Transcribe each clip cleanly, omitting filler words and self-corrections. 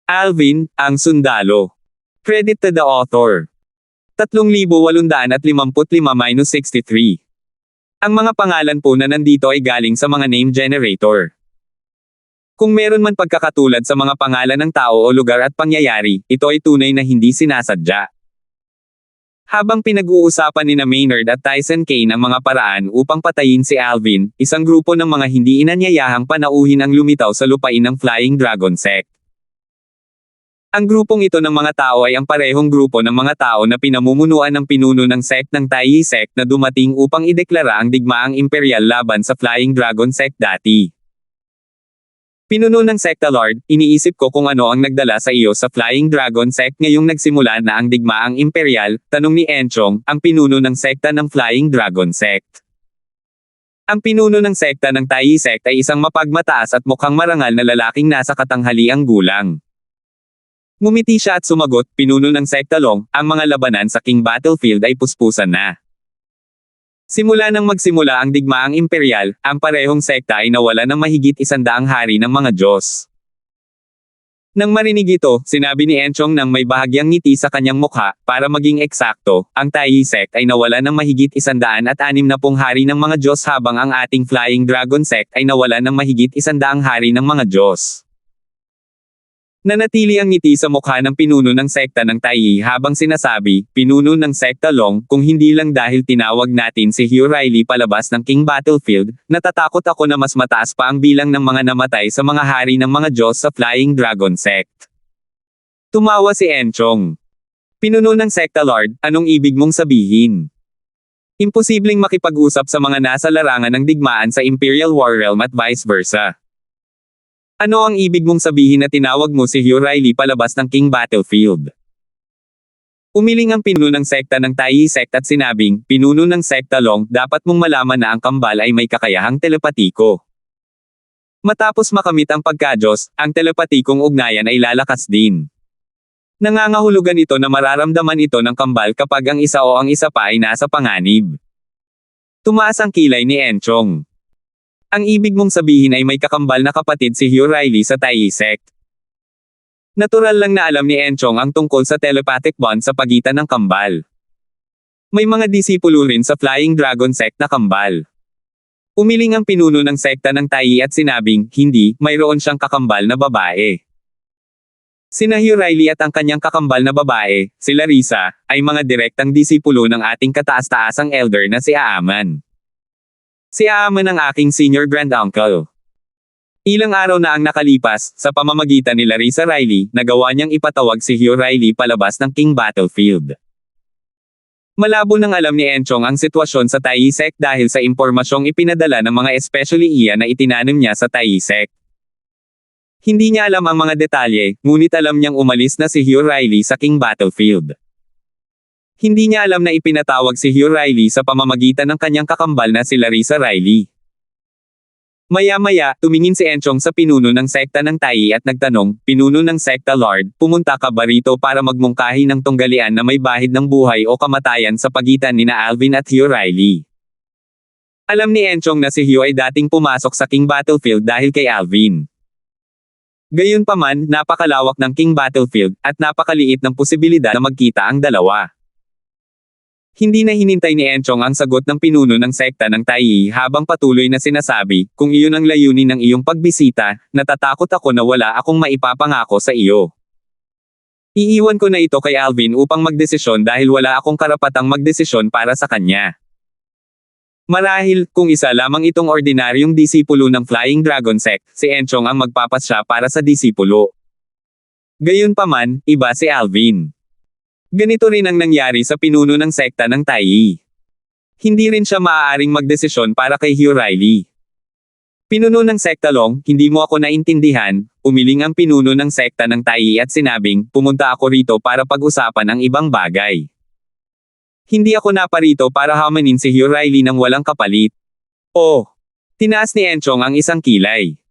Alvin, ang sundalo. Credit to the author. 3,855-63. Ang mga pangalan po na nandito ay galing sa mga name generator. Kung meron man pagkakatulad sa mga pangalan ng tao o lugar at pangyayari, ito ay tunay na hindi sinasadya. Habang pinag-uusapan ni Maynard at Tyson Kane ang mga paraan upang patayin si Alvin, isang grupo ng mga hindi inanyayahang panauhin ang lumitaw sa lupain ng Flying Dragon Sect. Ang grupong ito ng mga tao ay ang parehong grupo ng mga tao na pinamumunuan ng pinuno ng sect ng Taiyi Sect na dumating upang ideklara ang digmaang imperial laban sa Flying Dragon Sect dati. Pinuno ng Secta Lord, iniisip ko kung ano ang nagdala sa iyo sa Flying Dragon Sect ngayong nagsimula na ang digmaang imperial, tanong ni Enchong, ang pinuno ng sekta ng Flying Dragon Sect. Ang pinuno ng sekta ng Taiyi Sect ay isang mapagmataas at mukhang marangal na lalaking nasa katanghaliang gulang. Ngumiti siya at sumagot, pinuno ng sekta Long, ang mga labanan sa King Battlefield ay puspusan na. Simula nang magsimula ang digmaang imperial, ang parehong sekta ay nawala ng mahigit 100 hari ng mga Diyos. Nang marinig ito, sinabi ni Enchong nang may bahagyang ngiti sa kanyang mukha, para maging eksakto, ang Taiyi Sect ay nawala ng mahigit 160 hari ng mga Diyos habang ang ating Flying Dragon Sect ay nawala ng mahigit 100 hari ng mga Diyos. Nanatili ang ngiti sa mukha ng pinuno ng sekta ng Taiyi habang sinasabi, pinuno ng sekta Long, kung hindi lang dahil tinawag natin si Hugh Riley palabas ng King Battlefield, natatakot ako na mas mataas pa ang bilang ng mga namatay sa mga hari ng mga Diyos sa Flying Dragon Sect. Tumawa si Enchong. Pinuno ng sekta Lord, anong ibig mong sabihin? Imposibleng makipag-usap sa mga nasa larangan ng digmaan sa Imperial War Realm at vice versa. Ano ang ibig mong sabihin na tinawag mo si Hugh Riley palabas ng King Battlefield? Umiling ang pinuno ng sekta ng Taiyi Sect at sinabing, pinuno ng sekta Long, dapat mong malaman na ang kambal ay may kakayahang telepatiko. Matapos makamit ang pagka-Diyos, ang telepatikong ugnayan ay lalakas din. Nangangahulugan ito na mararamdaman ito ng kambal kapag ang isa o ang isa pa ay nasa panganib. Tumaas ang kilay ni Enchong. Ang ibig mong sabihin ay may kakambal na kapatid si Hugh Riley sa Taiyi Sect. Natural lang na alam ni Enchong ang tungkol sa telepathic bond sa pagitan ng kambal. May mga disipulo rin sa Flying Dragon Sect na kambal. Umiling ang pinuno ng sekta ng Taiyi at sinabing, hindi, mayroon siyang kakambal na babae. Sina Hugh Riley at ang kanyang kakambal na babae, si Larissa, ay mga direktang disipulo ng ating kataas-taasang elder na si Aaman. Si Aaman ang aking senior grand-uncle. Ilang araw na ang nakalipas, sa pamamagitan ni Larissa Riley, nagawa niyang ipatawag si Hugh Riley palabas ng King Battlefield. Malabo nang alam ni Enchong ang sitwasyon sa Taiyi Sect dahil sa impormasyong ipinadala ng mga especially iya na itinanim niya sa Taiyi Sect. Hindi niya alam ang mga detalye, ngunit alam niyang umalis na si Hugh Riley sa King Battlefield. Hindi niya alam na ipinatawag si Hugh Riley sa pamamagitan ng kanyang kakambal na si Larissa Riley. Maya-maya, tumingin si Enchong sa pinuno ng sekta ng Taiyi at nagtanong, pinuno ng sekta Lord, pumunta ka ba rito para magmungkahi ng tunggalian na may bahid ng buhay o kamatayan sa pagitan nina Alvin at Hugh Riley? Alam ni Enchong na si Hugh ay dating pumasok sa King Battlefield dahil kay Alvin. Gayunpaman, napakalawak ng King Battlefield, at napakaliit ng posibilidad na magkita ang dalawa. Hindi na hinintay ni Enchong ang sagot ng pinuno ng sekta ng Taiyi habang patuloy na sinasabi, kung iyon ang layunin ng iyong pagbisita, natatakot ako na wala akong maipapangako sa iyo. Iiwan ko na ito kay Alvin upang magdesisyon dahil wala akong karapatang magdesisyon para sa kanya. Marahil, kung isa lamang itong ordinaryong disipulo ng Flying Dragon Sect, si Enchong ang magpapasya para sa disipulo. Gayunpaman, iba si Alvin. Ganito rin ang nangyari sa pinuno ng sekta ng Taiyi. Hindi rin siya maaaring magdesisyon para kay Hugh Riley. Pinuno ng sekta Long, hindi mo ako naintindihan, umiling ang pinuno ng sekta ng Taiyi at sinabing, pumunta ako rito para pag-usapan ang ibang bagay. Hindi ako naparito para hamanin si Hugh Riley ng walang kapalit. Oh! Tinaas ni Enchong ang isang kilay.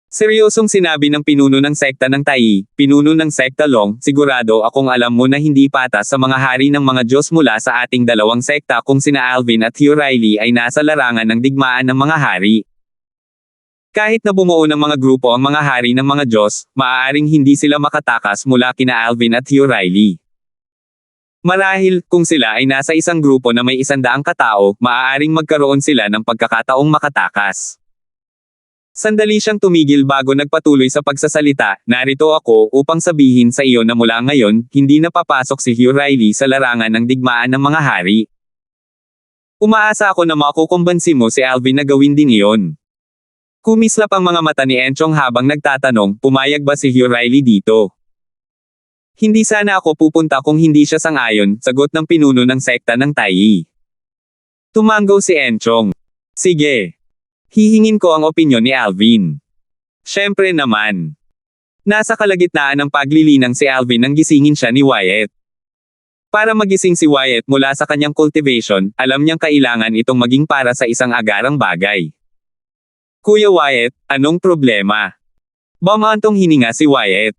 Seryosong sinabi ng pinuno ng sekta ng Taiyi, pinuno ng sekta Long, sigurado akong alam mo na hindi patas sa mga hari ng mga Diyos mula sa ating dalawang sekta kung sina Alvin at Hugh Riley ay nasa larangan ng digmaan ng mga hari. Kahit na bumuo ng mga grupo ang mga hari ng mga Diyos, maaaring hindi sila makatakas mula kina Alvin at Hugh Riley. Marahil, kung sila ay nasa isang grupo na may 100 katao, maaaring magkaroon sila ng pagkakataong makatakas. Sandali siyang tumigil bago nagpatuloy sa pagsasalita, narito ako upang sabihin sa iyo na mula ngayon, hindi na papasok si Hugh Riley sa larangan ng digmaan ng mga hari. Umaasa ako na makukumbansi mo si Alvin na gawin din iyon. Kumislap ang mga mata ni Enchong habang nagtatanong, pumayag ba si Hugh Riley dito? Hindi sana ako pupunta kung hindi siya sang-ayon, sagot ng pinuno ng sekta ng Taiyi. Tumanggaw si Enchong. Sige. Hihingin ko ang opinyon ni Alvin. Siyempre naman. Nasa kalagitnaan ng paglilinang si Alvin nang gisingin siya ni Wyatt. Para magising si Wyatt mula sa kanyang cultivation, alam niyang kailangan itong maging para sa isang agarang bagay. Kuya Wyatt, anong problema? Bumantong hininga si Wyatt.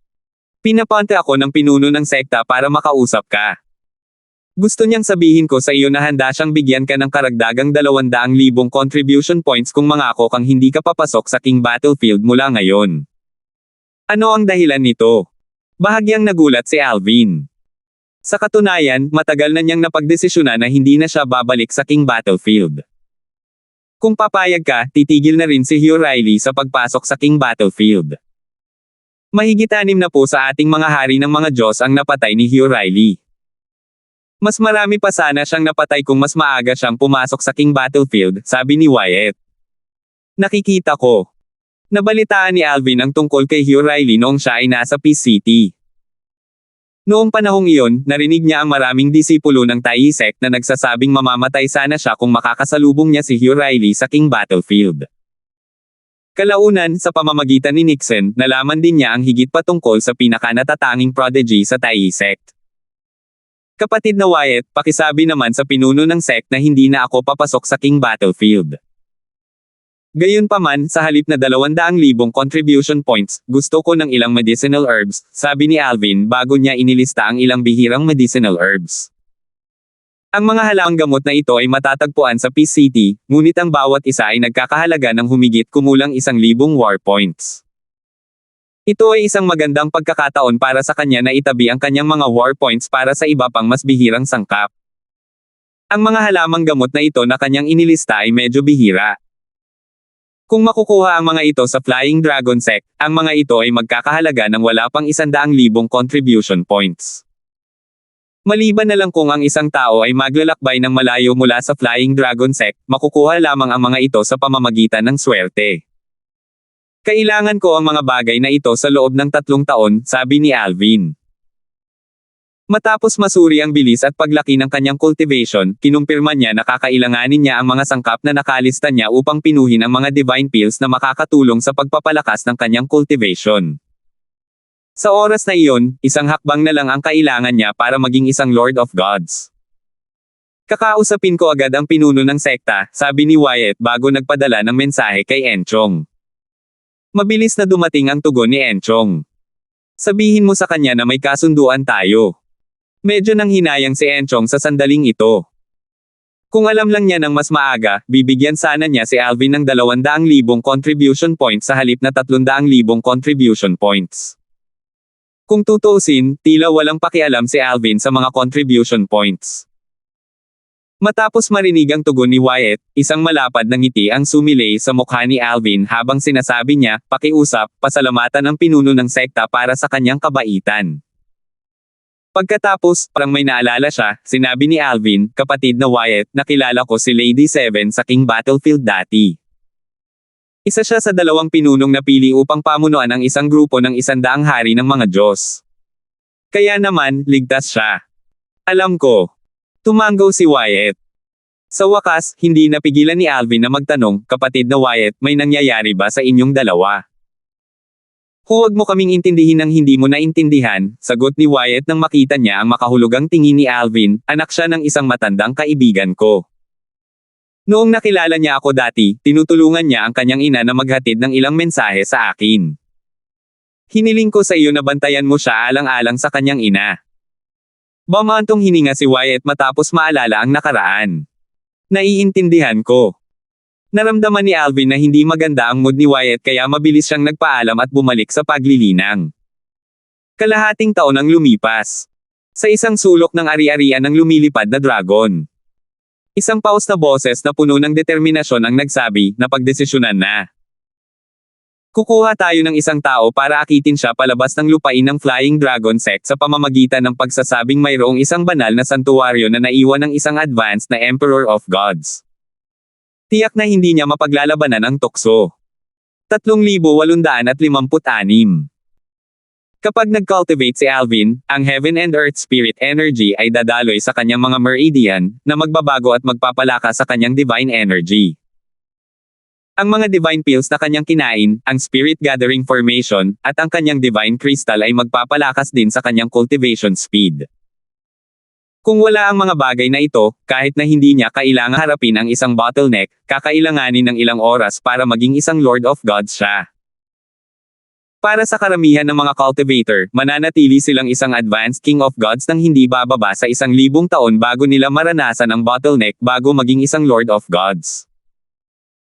Pinapante ako ng pinuno ng sekta para makausap ka. Gusto niyang sabihin ko sa iyo na handa siyang bigyan ka ng karagdagang 200,000 contribution points kung mangako kang hindi ka papasok sa King Battlefield mula ngayon. Ano ang dahilan nito? Bahagyang nagulat si Alvin. Sa katunayan, matagal na niyang napagdesisyonan na hindi na siya babalik sa King Battlefield. Kung papayag ka, titigil na rin si Hugh Riley sa pagpasok sa King Battlefield. Mahigit 6 na po sa ating mga hari ng mga Diyos ang napatay ni Hugh Riley. Mas marami pa sana siyang napatay kung mas maaga siyang pumasok sa King Battlefield, sabi ni Wyatt. Nakikita ko. Nabalitaan ni Alvin ang tungkol kay Hugh Riley noong siya ay nasa Peace City. Noong panahong iyon, narinig niya ang maraming disipulo ng Taiyi sect na nagsasabing mamamatay sana siya kung makakasalubong niya si Hugh Riley sa King Battlefield. Kalaunan, sa pamamagitan ni Nixon, nalaman din niya ang higit pa tungkol sa pinakanatatanging prodigy sa Taiyi sect. Kapatid na Wyatt, pakisabi naman sa pinuno ng sect na hindi na ako papasok sa King Battlefield. Gayunpaman, sa halip na 200,000 contribution points, gusto ko ng ilang medicinal herbs, sabi ni Alvin bago niya inilista ang ilang bihirang medicinal herbs. Ang mga halamang gamot na ito ay matatagpuan sa Peace City, ngunit ang bawat isa ay nagkakahalaga ng humigit kumulang 1,000 war points. Ito ay isang magandang pagkakataon para sa kanya na itabi ang kanyang mga war points para sa iba pang mas bihirang sangkap. Ang mga halamang gamot na ito na kanyang inilista ay medyo bihira. Kung makukuha ang mga ito sa Flying Dragon Sect, ang mga ito ay magkakahalaga ng wala pang 100,000 contribution points. Maliban na lang kung ang isang tao ay maglalakbay ng malayo mula sa Flying Dragon Sect, makukuha lamang ang mga ito sa pamamagitan ng swerte. Kailangan ko ang mga bagay na ito sa loob ng 3 taon, sabi ni Alvin. Matapos masuri ang bilis at paglaki ng kanyang cultivation, kinumpirma niya na kakailanganin niya ang mga sangkap na nakalista niya upang pinuhin ang mga divine pills na makakatulong sa pagpapalakas ng kanyang cultivation. Sa oras na iyon, isang hakbang na lang ang kailangan niya para maging isang Lord of Gods. Kakausapin ko agad ang pinuno ng sekta, sabi ni Wyatt bago nagpadala ng mensahe kay Enchong. Mabilis na dumating ang tugon ni Enchong. Sabihin mo sa kanya na may kasunduan tayo. Medyo nang hinayang si Enchong sa sandaling ito. Kung alam lang niya ng mas maaga, bibigyan sana niya si Alvin ng 200,000 contribution points sa halip na 300,000 contribution points. Kung tutuusin, tila walang pakialam si Alvin sa mga contribution points. Matapos marinig ang tugon ni Wyatt, isang malapad na ngiti ang sumilay sa mukha ni Alvin habang sinasabi niya, pakiusap, pasalamatan ang pinuno ng sekta para sa kanyang kabaitan. Pagkatapos, parang may naalala siya, sinabi ni Alvin, kapatid na Wyatt, nakilala ko si Lady Seven sa King Battlefield dati. Isa siya sa 2 pinunong napili upang pamunuan ang isang grupo ng 100 hari ng mga Diyos. Kaya naman, ligtas siya. Alam ko. Tumanggaw si Wyatt. Sa wakas, hindi napigilan ni Alvin na magtanong, kapatid na Wyatt, may nangyayari ba sa inyong dalawa? Huwag mo kaming intindihin ng hindi mo naintindihan, sagot ni Wyatt nang makita niya ang makahulugang tingin ni Alvin, anak siya ng isang matandang kaibigan ko. Noong nakilala niya ako dati, tinutulungan niya ang kanyang ina na maghatid ng ilang mensahe sa akin. Hiniling ko sa iyo na bantayan mo siya alang-alang sa kanyang ina. Bumantong hininga si Wyatt matapos maalala ang nakaraan. Naiintindihan ko. Naramdaman ni Alvin na hindi maganda ang mood ni Wyatt kaya mabilis siyang nagpaalam at bumalik sa paglilinang. Kalahating taon ang lumipas. Sa isang sulok ng ari-arian ng lumilipad na dragon. Isang paus na boses na puno ng determinasyon ang nagsabi na pagdesisyonan na. Kukuha tayo ng isang tao para akitin siya palabas ng lupain ng Flying Dragon Sect sa pamamagitan ng pagsasabing mayroong isang banal na santuwaryo na naiwan ng isang advanced na Emperor of Gods. Tiyak na hindi niya mapaglalabanan ang tukso. 3,856. Kapag nag-cultivate si Alvin, ang Heaven and Earth Spirit Energy ay dadaloy sa kanyang mga meridian, na magbabago at magpapalakas sa kanyang Divine Energy. Ang mga Divine Pills na kanyang kinain, ang Spirit Gathering Formation, at ang kanyang Divine Crystal ay magpapalakas din sa kanyang cultivation speed. Kung wala ang mga bagay na ito, kahit na hindi niya kailangang harapin ang isang bottleneck, kakailanganin ng ilang oras para maging isang Lord of Gods siya. Para sa karamihan ng mga cultivator, mananatili silang isang advanced King of Gods nang hindi bababa sa 1,000 taon bago nila maranasan ang bottleneck bago maging isang Lord of Gods.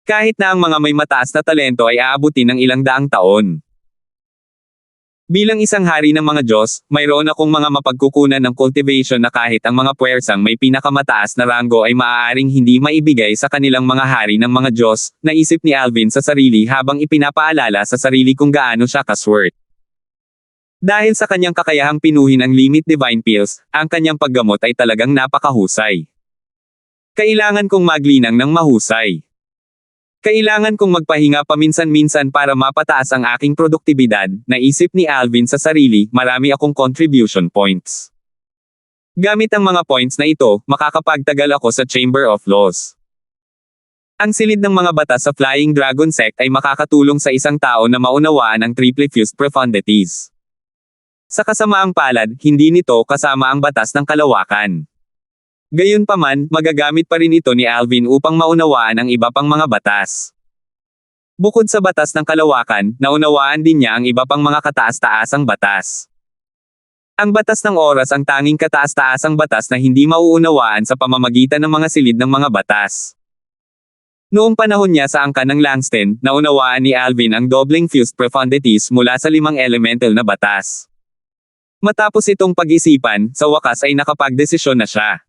Kahit na ang mga may mataas na talento ay aabutin ng ilang daang taon. Bilang isang hari ng mga Diyos, mayroon akong mga mapagkukunan ng cultivation na kahit ang mga puwersang may pinakamataas na ranggo ay maaaring hindi maibigay sa kanilang mga hari ng mga Diyos, naisip ni Alvin sa sarili habang ipinapaalala sa sarili kung gaano siya kaswert. Dahil sa kanyang kakayahang pinuhin ang limit Divine Pills, ang kanyang paggamot ay talagang napakahusay. Kailangan kong maglinang ng mahusay. Kailangan kong magpahinga paminsan-minsan para mapataas ang aking produktibidad, naisip ni Alvin sa sarili, marami akong contribution points. Gamit ang mga points na ito, makakapagtagal ako sa Chamber of Laws. Ang silid ng mga batas sa Flying Dragon Sect ay makakatulong sa isang tao na maunawaan ang triple fused profundities. Sa kasamaang palad, hindi nito kasama ang batas ng kalawakan. Gayunpaman, magagamit pa rin ito ni Alvin upang maunawaan ang iba pang mga batas. Bukod sa batas ng kalawakan, naunawaan din niya ang iba pang mga kataas-taasang batas. Ang batas ng oras ang tanging kataas-taasang batas na hindi mauunawaan sa pamamagitan ng mga silid ng mga batas. Noong panahon niya sa angka ng Langston, naunawaan ni Alvin ang doubling fused profundities mula sa 5 elemental na batas. Matapos itong pag-isipan, sa wakas ay nakapagdesisyon na siya.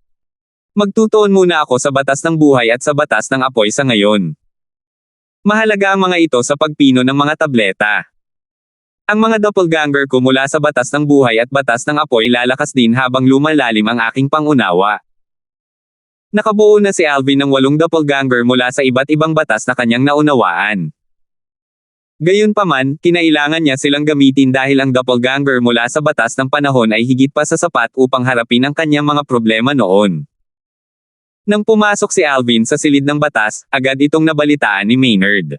Magtutuon muna ako sa batas ng buhay at sa batas ng apoy sa ngayon. Mahalaga ang mga ito sa pagpino ng mga tableta. Ang mga doppelganger ko mula sa batas ng buhay at batas ng apoy lalakas din habang lumalalim ang aking pangunawa. Nakabuo na si Alvin ng 8 doppelganger mula sa iba't ibang batas na kanyang naunawaan. Gayunpaman, kinailangan niya silang gamitin dahil ang doppelganger mula sa batas ng panahon ay higit pa sa sapat upang harapin ang kanyang mga problema noon. Nang pumasok si Alvin sa silid ng batas, agad itong nabalitaan ni Maynard.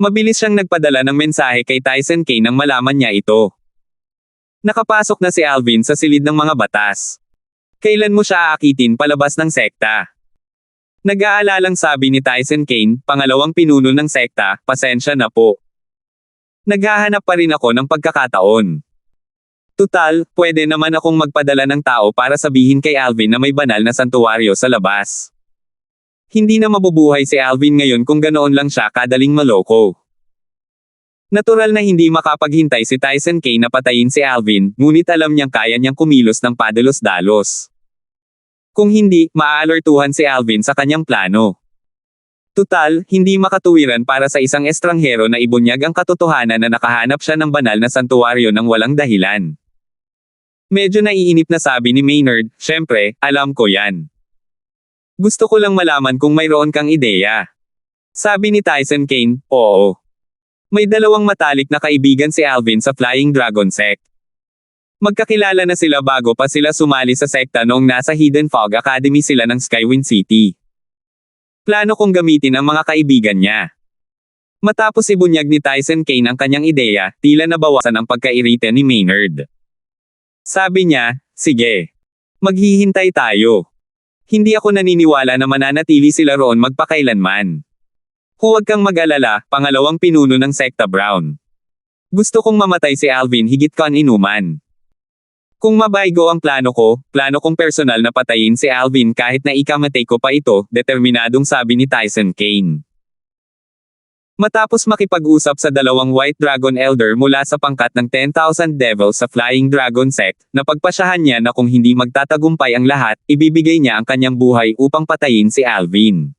Mabilis siyang nagpadala ng mensahe kay Tyson Kane nang malaman niya ito. Nakapasok na si Alvin sa silid ng mga batas. Kailan mo siya aakitin palabas ng sekta? Nag-aalalang sabi ni Tyson Kane, pangalawang pinuno ng sekta, pasensya na po. Naghahanap pa rin ako ng pagkakataon. Tutal, pwede naman akong magpadala ng tao para sabihin kay Alvin na may banal na santuwaryo sa labas. Hindi na mabubuhay si Alvin ngayon kung ganoon lang siya kadaling maloko. Natural na hindi makapaghintay si Tyson Kane na patayin si Alvin, ngunit alam niyang kaya niyang kumilos ng padalos-dalos. Kung hindi, maaalertuhan si Alvin sa kanyang plano. Tutal, hindi makatuwiran para sa isang estranghero na ibunyag ang katotohanan na nakahanap siya ng banal na santuwaryo ng walang dahilan. Medyo naiinip na sabi ni Maynard, syempre, alam ko yan. Gusto ko lang malaman kung mayroon kang ideya. Sabi ni Tyson Kane, oo. May 2 matalik na kaibigan si Alvin sa Flying Dragon Sect. Magkakilala na sila bago pa sila sumali sa sekta noong nasa Hidden Fog Academy sila ng Skywind City. Plano kong gamitin ang mga kaibigan niya. Matapos ibunyag ni Tyson Kane ang kanyang ideya, tila nabawasan ang pagkairita ni Maynard. Sabi niya, sige. Maghihintay tayo. Hindi ako naniniwala na mananatili sila roon magpakailanman. Huwag kang mag-alala, pangalawang pinuno ng sekta Brown. Gusto kong mamatay si Alvin higit kan inuman. Kung mabaygo ang plano kong personal na patayin si Alvin kahit na ikamatay ko pa ito, determinadong sabi ni Tyson Kane. Matapos makipag-usap sa dalawang White Dragon Elder mula sa pangkat ng 10,000 Devils sa Flying Dragon Sect, napagpasyahan niya na kung hindi magtatagumpay ang lahat, ibibigay niya ang kanyang buhay upang patayin si Alvin.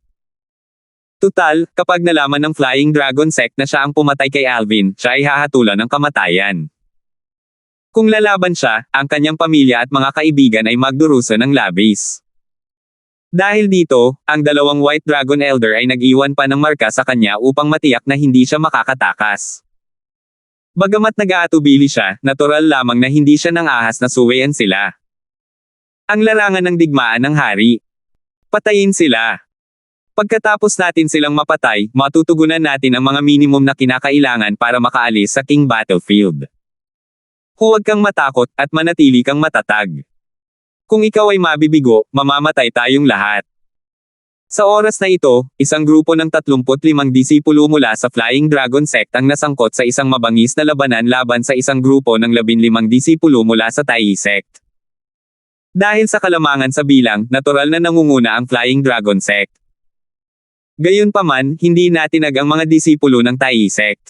Tutal, kapag nalaman ng Flying Dragon Sect na siya ang pumatay kay Alvin, siya ay hahatulan ng kamatayan. Kung lalaban siya, ang kanyang pamilya at mga kaibigan ay magdurusa ng labis. Dahil dito, ang dalawang White Dragon Elder ay nag-iwan pa ng marka sa kanya upang matiyak na hindi siya makakatakas. Bagamat nag-aatubili siya, natural lamang na hindi siya nang ahas na suwayan sila. Ang larangan ng digmaan ng hari. Patayin sila. Pagkatapos natin silang mapatay, matutugunan natin ang mga minimum na kinakailangan para makaalis sa King Battlefield. Huwag kang matakot at manatili kang matatag. Kung ikaw ay mabibigo, mamamatay tayong lahat. Sa oras na ito, isang grupo ng 35 disipulo mula sa Flying Dragon Sect ang nasangkot sa isang mabangis na labanan laban sa isang grupo ng 15 disipulo mula sa Tai Sect. Dahil sa kalamangan sa bilang, natural na nangunguna ang Flying Dragon Sect. Gayunpaman, hindi natinag ang mga disipulo ng Tai Sect.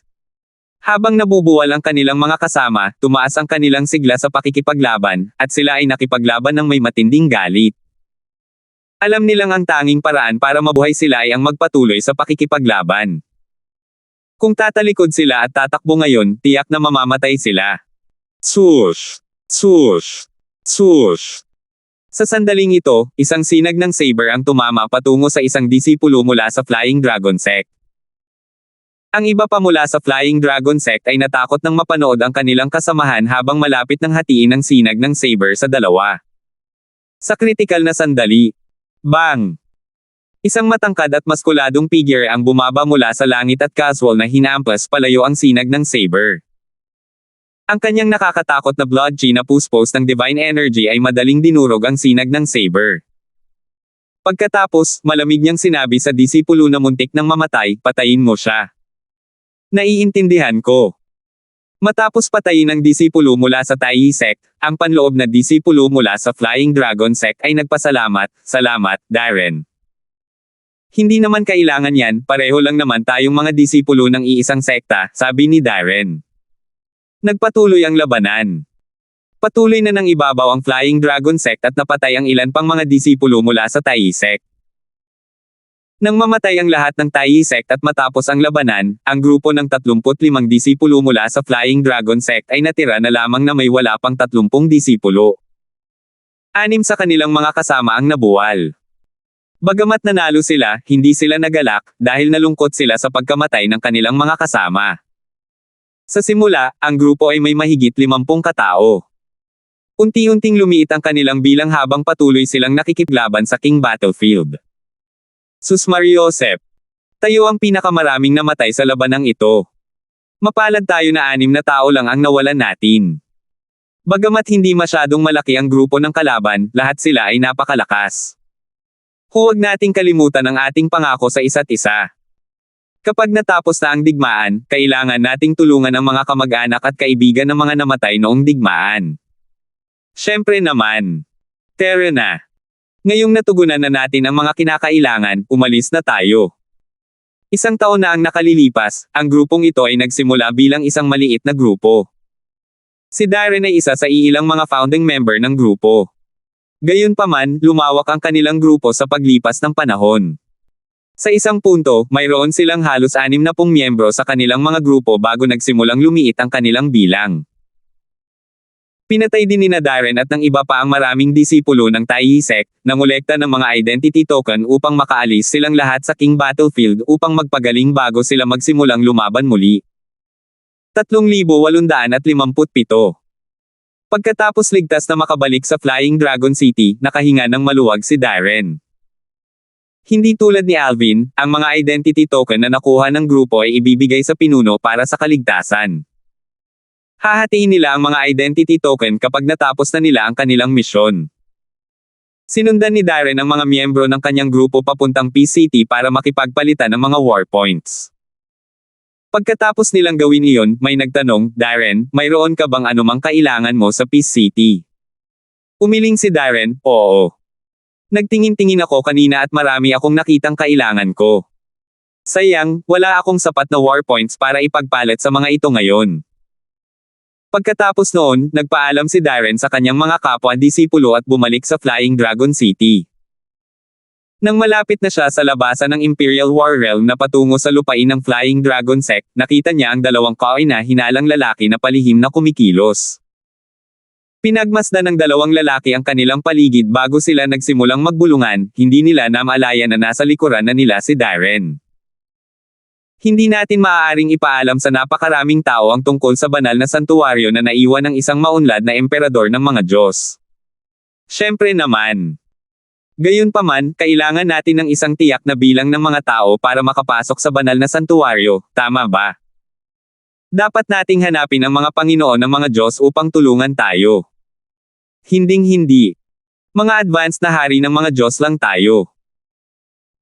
Habang nabubuwal ang kanilang mga kasama, tumaas ang kanilang sigla sa pakikipaglaban, at sila ay nakipaglaban ng may matinding galit. Alam nilang ang tanging paraan para mabuhay sila ay ang magpatuloy sa pakikipaglaban. Kung tatalikod sila at tatakbo ngayon, tiyak na mamamatay sila. Swoosh! Swoosh! Swoosh! Sa sandaling ito, isang sinag ng saber ang tumama patungo sa isang disipulo mula sa Flying Dragon Sect. Ang iba pa mula sa Flying Dragon Sect ay natakot nang mapanood ang kanilang kasamahan habang malapit ng hatiin ang sinag ng saber sa dalawa. Sa kritikal na sandali, bang! Isang matangkad at maskuladong figure ang bumaba mula sa langit at casual na hinampas palayo ang sinag ng saber. Ang kanyang nakakatakot na blood chi na puspos ng divine energy ay madaling dinurog ang sinag ng saber. Pagkatapos, malamig niyang sinabi sa disipulo na muntik nang mamatay, patayin mo siya. Naiintindihan ko. Matapos patayin ang disipulo mula sa Tai Sect, ang panloob na disipulo mula sa Flying Dragon Sect ay nagpasalamat, "Salamat, Darren. Hindi naman kailangan yan, pareho lang naman tayong mga disipulo ng iisang sekta," sabi ni Darren. Nagpatuloy ang labanan. Patuloy na nang ibabaw ang Flying Dragon Sect at napatay ang ilan pang mga disipulo mula sa Tai Sect. Nang mamatay ang lahat ng Tai Sect at matapos ang labanan, ang grupo ng 35 disipulo mula sa Flying Dragon Sect ay natira na lamang na may wala pang 30 disipulo. 6 sa kanilang mga kasama ang nabuwal. Bagamat nanalo sila, hindi sila nagalak, dahil nalungkot sila sa pagkamatay ng kanilang mga kasama. Sa simula, ang grupo ay may mahigit 50 katao. Unti-unting lumiit ang kanilang bilang habang patuloy silang nakikipaglaban sa King Battlefield. Sus Mariosep. Tayo ang pinakamaraming namatay sa labanang ito. Mapalad tayo na 6 na tao lang ang nawalan natin. Bagamat hindi masyadong malaki ang grupo ng kalaban, lahat sila ay napakalakas. Huwag nating kalimutan ang ating pangako sa isa't isa. Kapag natapos na ang digmaan, kailangan nating tulungan ang mga kamag-anak at kaibigan ng mga namatay noong digmaan. Siyempre naman. Tara na. Ngayong natugunan na natin ang mga kinakailangan, umalis na tayo. 1 taon na ang nakalilipas, ang grupong ito ay nagsimula bilang isang maliit na grupo. Si Darren ay isa sa iilang mga founding member ng grupo. Gayunpaman, lumawak ang kanilang grupo sa paglipas ng panahon. Sa isang punto, mayroon silang halos 60 miyembro sa kanilang mga grupo bago nagsimulang lumiit ang kanilang bilang. Pinatay din nina Darren at ng iba pa ang maraming disipulo ng Tai Sect, nangolekta ng mga identity token upang makaalis silang lahat sa King Battlefield upang magpagaling bago sila magsimulang lumaban muli. 3,857. Pagkatapos ligtas na makabalik sa Flying Dragon City, nakahinga ng maluwag si Darren. Hindi tulad ni Alvin, ang mga identity token na nakuha ng grupo ay ibibigay sa pinuno para sa kaligtasan. Hahatiin nila ang mga identity token kapag natapos na nila ang kanilang misyon. Sinundan ni Darren ang mga miyembro ng kanyang grupo papuntang Peace City para makipagpalitan ng mga war points. Pagkatapos nilang gawin iyon, may nagtanong, "Darren, mayroon ka bang anumang kailangan mo sa Peace City?" Umiling si Darren, oo. Nagtingin-tingin ako kanina at marami akong nakitang kailangan ko. Sayang, wala akong sapat na war points para ipagpalit sa mga ito ngayon. Pagkatapos noon, nagpaalam si Darren sa kanyang mga kapwa-disipulo at bumalik sa Flying Dragon City. Nang malapit na siya sa labasan ng Imperial War Realm na patungo sa lupain ng Flying Dragon Sect, nakita niya ang dalawang kaina-hinalang lalaki na palihim na kumikilos. Pinagmasdan ng dalawang lalaki ang kanilang paligid bago sila nagsimulang magbulungan, hindi nila namalayan na nasa likuran na nila si Darren. Hindi natin maaaring ipaalam sa napakaraming tao ang tungkol sa banal na santuwaryo na naiwan ng isang maunlad na emperador ng mga Diyos. Siyempre naman. Gayunpaman, kailangan natin ng isang tiyak na bilang ng mga tao para makapasok sa banal na santuwaryo, tama ba? Dapat nating hanapin ang mga Panginoon ng mga Diyos upang tulungan tayo. Hinding-hindi. Mga advanced na hari ng mga Diyos lang tayo.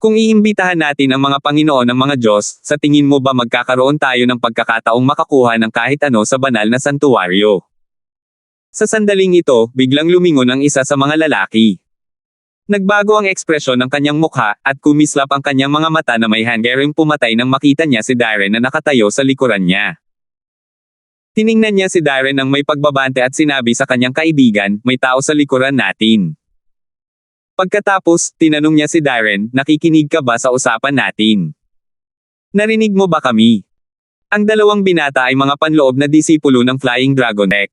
Kung iimbitahan natin ang mga Panginoon ng mga Diyos, sa tingin mo ba magkakaroon tayo ng pagkakataong makakuha ng kahit ano sa banal na santuwaryo? Sa sandaling ito, biglang lumingon ang isa sa mga lalaki. Nagbago ang ekspresyon ng kanyang mukha, at kumislap ang kanyang mga mata na may hangering pumatay nang makita niya si Darren na nakatayo sa likuran niya. Tiningnan niya si Darren nang may pagbabante at sinabi sa kanyang kaibigan, may tao sa likuran natin. Pagkatapos, tinanong niya si Darren, nakikinig ka ba sa usapan natin? Narinig mo ba kami? Ang dalawang binata ay mga panloob na disipulo ng Flying Dragon Sect.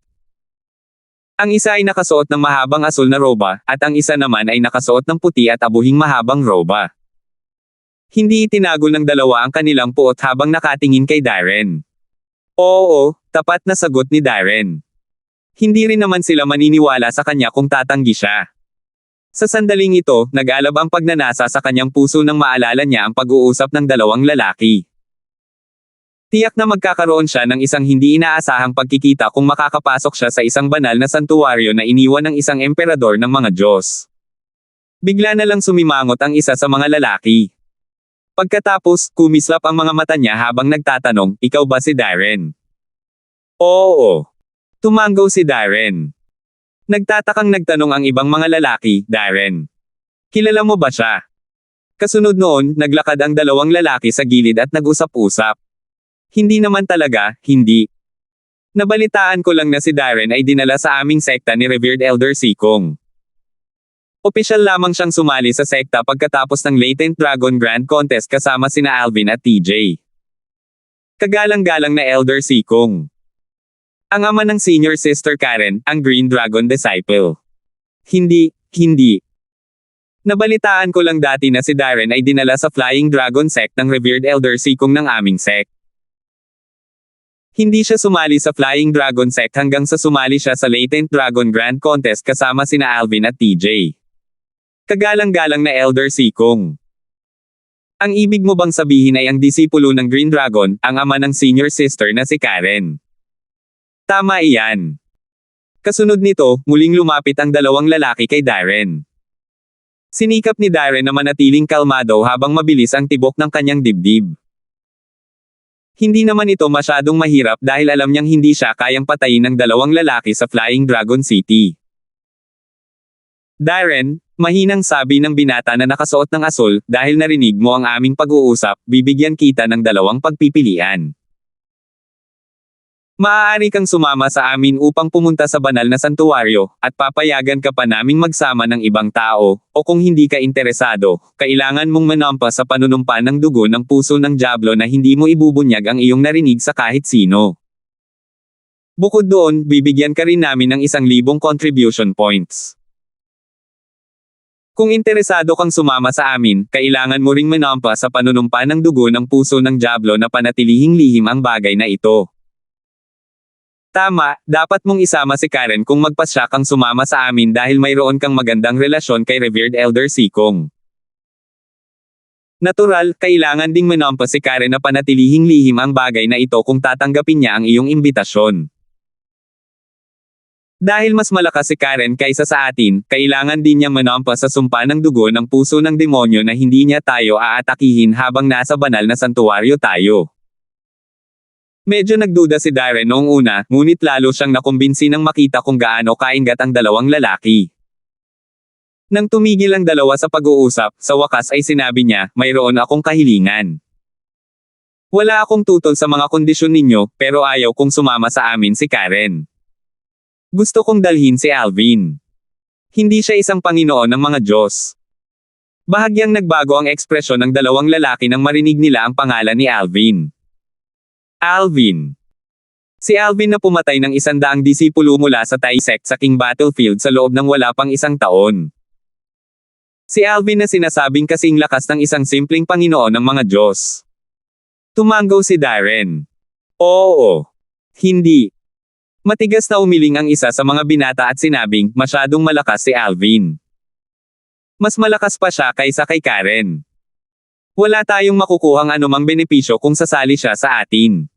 Ang isa ay nakasuot ng mahabang asul na roba, at ang isa naman ay nakasuot ng puti at abuhing mahabang roba. Hindi itinagol ng dalawa ang kanilang puot habang nakatingin kay Darren. Oo, tapat na sagot ni Darren. Hindi rin naman sila maniniwala sa kanya kung tatanggi siya. Sa sandaling ito, nag-alab ang pagnanasa sa kanyang puso nang maalala niya ang pag-uusap ng dalawang lalaki. Tiyak na magkakaroon siya ng isang hindi inaasahang pagkikita kung makakapasok siya sa isang banal na santuwaryo na iniwan ng isang emperador ng mga Diyos. Bigla na lang sumimangot ang isa sa mga lalaki. Pagkatapos, kumislap ang mga mata niya habang nagtatanong, ikaw ba si Darren? Oo. Tumanggaw si Darren. Nagtatakang nagtanong ang ibang mga lalaki, Darren. Kilala mo ba siya? Kasunod noon, naglakad ang dalawang lalaki sa gilid at nag-usap-usap. Hindi naman talaga, hindi. Nabalitaan ko lang na si Darren ay dinala sa aming sekta ni Revered Elder Sikong. Opisyal lamang siyang sumali sa sekta pagkatapos ng Latent Dragon Grand Contest kasama sina Alvin at TJ. Kagalang-galang na Elder Sikong. Ang ama ng senior sister Karen, ang Green Dragon Disciple. Hindi. Nabalitaan ko lang dati na si Darren ay dinala sa Flying Dragon Sect ng Revered Elder Sikong ng aming sect. Hindi siya sumali sa Flying Dragon Sect hanggang sa sumali siya sa Latent Dragon Grand Contest kasama sina Alvin at TJ. Kagalang-galang na Elder Sikong. Ang ibig mo bang sabihin ay ang disipulo ng Green Dragon, ang ama ng senior sister na si Karen? Tama iyan. Kasunod nito, muling lumapit ang dalawang lalaki kay Darren. Sinikap ni Darren na manatiling kalmado habang mabilis ang tibok ng kanyang dibdib. Hindi naman ito masyadong mahirap dahil alam niyang hindi siya kayang patayin ng dalawang lalaki sa Flying Dragon City. Darren, mahinang sabi ng binata na nakasuot ng asul, dahil narinig mo ang aming pag-uusap, bibigyan kita ng dalawang pagpipilian. Maaari kang sumama sa amin upang pumunta sa banal na santuwaryo, at papayagan ka pa naming magsama ng ibang tao, o kung hindi ka interesado, kailangan mong manampa sa panunumpa ng dugo ng puso ng Diablo na hindi mo ibubunyag ang iyong narinig sa kahit sino. Bukod doon, bibigyan ka rin namin ng 1,000 contribution points. Kung interesado kang sumama sa amin, kailangan mo ring manampa sa panunumpa ng dugo ng puso ng Diablo na panatilihing lihim ang bagay na ito. Tama, dapat mong isama si Karen kung magpasya kang sumama sa amin dahil mayroon kang magandang relasyon kay Revered Elder Sikong. Natural, kailangan ding manampa si Karen na panatilihing lihim ang bagay na ito kung tatanggapin niya ang iyong imbitasyon. Dahil mas malakas si Karen kaysa sa atin, kailangan din niyang manampa sa sumpa ng dugo ng puso ng demonyo na hindi niya tayo aatakihin habang nasa banal na santuwaryo tayo. Medyo nagduda si Darren noong una, ngunit lalo siyang nakumbinsi nang makita kung gaano kaingat ang dalawang lalaki. Nang tumigil ang dalawa sa pag-uusap, sa wakas ay sinabi niya, mayroon akong kahilingan. Wala akong tutol sa mga kondisyon ninyo, pero ayaw kong sumama sa amin si Karen. Gusto kong dalhin si Alvin. Hindi siya isang Panginoon ng mga Diyos. Bahagyang nagbago ang ekspresyon ng dalawang lalaki nang marinig nila ang pangalan ni Alvin. Alvin. Si Alvin na pumatay ng 100 disipulo mula sa Thai sect sa King Battlefield sa loob ng wala pang 1 taon. Si Alvin na sinasabing kasing lakas ng isang simpleng Panginoon ng mga Diyos. Tumango si Darren. Oo. Hindi. Matigas na umiling ang isa sa mga binata at sinabing, masyadong malakas si Alvin. Mas malakas pa siya kaysa kay Karen. Wala tayong makukuhang anumang benepisyo kung sasali siya sa atin.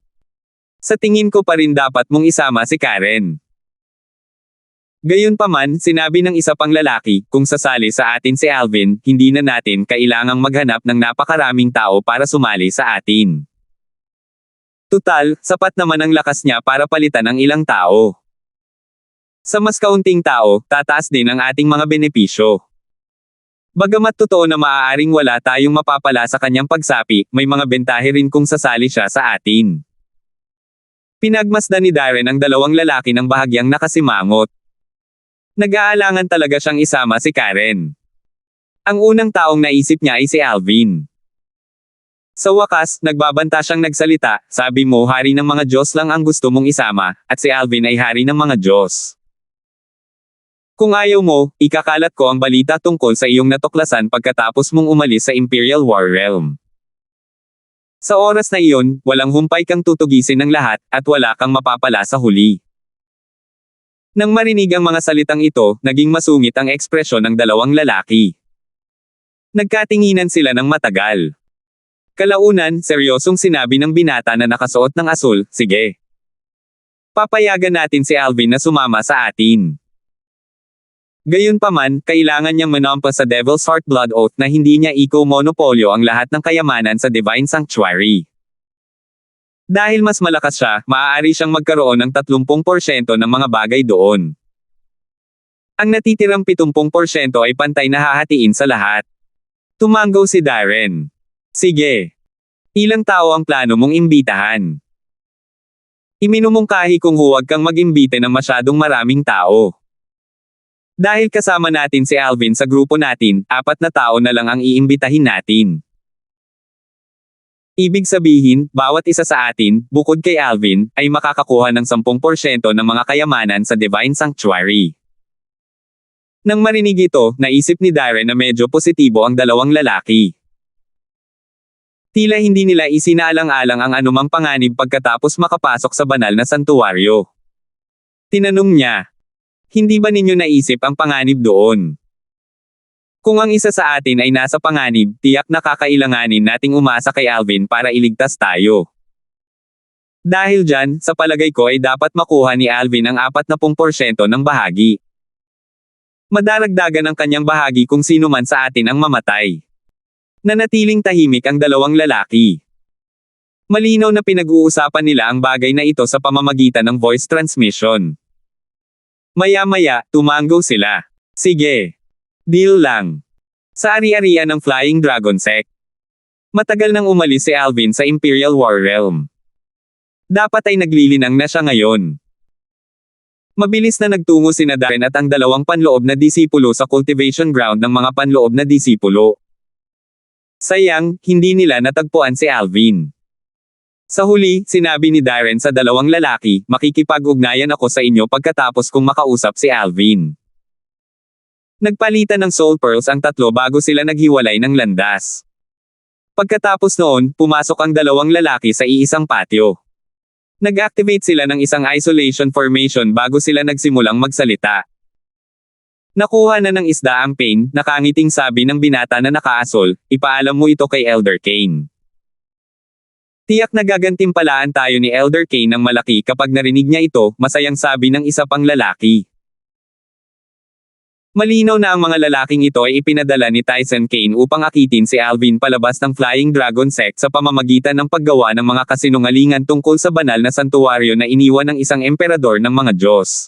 Sa tingin ko pa rin dapat mong isama si Karen. Gayunpaman, sinabi ng isa pang lalaki, kung sasali sa atin si Alvin, hindi na natin kailangang maghanap ng napakaraming tao para sumali sa atin. Tutal, sapat naman ang lakas niya para palitan ang ilang tao. Sa mas kaunting tao, tataas din ang ating mga benepisyo. Bagamat totoo na maaaring wala tayong mapapala sa kanyang pagsapi, may mga bentahe rin kung sasali siya sa atin. Pinagmasdan ni Darren ang dalawang lalaki ng bahagyang nakasimangot. Nag-aalangan talaga siyang isama si Karen. Ang unang taong naisip niya ay si Alvin. Sa wakas, nagbabanta siyang nagsalita, sabi mo hari ng mga Diyos lang ang gusto mong isama, at si Alvin ay hari ng mga Diyos. Kung ayaw mo, ikakalat ko ang balita tungkol sa iyong natuklasan pagkatapos mong umalis sa Imperial War Realm. Sa oras na iyon, walang humpay kang tutugisin ng lahat, at wala kang mapapala sa huli. Nang marinig ang mga salitang ito, naging masungit ang ekspresyon ng dalawang lalaki. Nagkatinginan sila ng matagal. Kalaunan, seryosong sinabi ng binata na nakasuot ng asul, sige. Papayagan natin si Alvin na sumama sa atin. Gayunpaman, kailangan niyang manampa sa Devil's Heart Blood Oath na hindi niya iko-monopolyo ang lahat ng kayamanan sa Divine Sanctuary. Dahil mas malakas siya, maaari siyang magkaroon ng 30% ng mga bagay doon. Ang natitirang 70% ay pantay na hahatiin sa lahat. Tumango si Darren. Sige. Ilang tao ang plano mong imbitahan? Iminumungkahi kung huwag kang mag-imbite ng masyadong maraming tao. Dahil kasama natin si Alvin sa grupo natin, 4 na tao na lang ang iimbitahin natin. Ibig sabihin, bawat isa sa atin, bukod kay Alvin, ay makakakuha ng 10% ng mga kayamanan sa Divine Sanctuary. Nang marinig ito, naisip ni Darren na medyo positibo ang dalawang lalaki. Tila hindi nila isinaalang-alang ang anumang panganib pagkatapos makapasok sa banal na santuwaryo. Tinanong niya, hindi ba ninyo naisip ang panganib doon? Kung ang isa sa atin ay nasa panganib, tiyak na kakailanganin nating umasa kay Alvin para iligtas tayo. Dahil dyan, sa palagay ko ay dapat makuha ni Alvin ang 40% ng bahagi. Madaragdagan ang kanyang bahagi kung sino man sa atin ang mamatay. Nanatiling tahimik ang dalawang lalaki. Malinaw na pinag-uusapan nila ang bagay na ito sa pamamagitan ng voice transmission. Maya-maya, tumango sila. Sige. Deal lang. Sa ari-arian ng Flying Dragon Sect. Matagal nang umalis si Alvin sa Imperial War Realm. Dapat ay naglilinang na siya ngayon. Mabilis na nagtungo sina Darren at ang dalawang panloob na disipulo sa cultivation ground ng mga panloob na disipulo. Sayang, hindi nila natagpuan si Alvin. Sa huli, sinabi ni Darren sa dalawang lalaki, makikipag-ugnayan ako sa inyo pagkatapos kong makausap si Alvin. Nagpalitan ng soul pearls ang tatlo bago sila naghiwalay ng landas. Pagkatapos noon, pumasok ang dalawang lalaki sa iisang patio. Nag-activate sila ng isang isolation formation bago sila nagsimulang magsalita. Nakuha na ng isda ang pain, nakangiting sabi ng binata na nakaasol, ipaalam mo ito kay Elder Kane. Tiyak na gagantimpalaan tayo ni Elder Kane ng malaki kapag narinig niya ito, masayang sabi ng isa pang lalaki. Malinaw na ang mga lalaking ito ay ipinadala ni Tyson Kane upang akitin si Alvin palabas ng Flying Dragon Sect sa pamamagitan ng paggawa ng mga kasinungalingan tungkol sa banal na santuwaryo na iniwan ng isang emperador ng mga Diyos.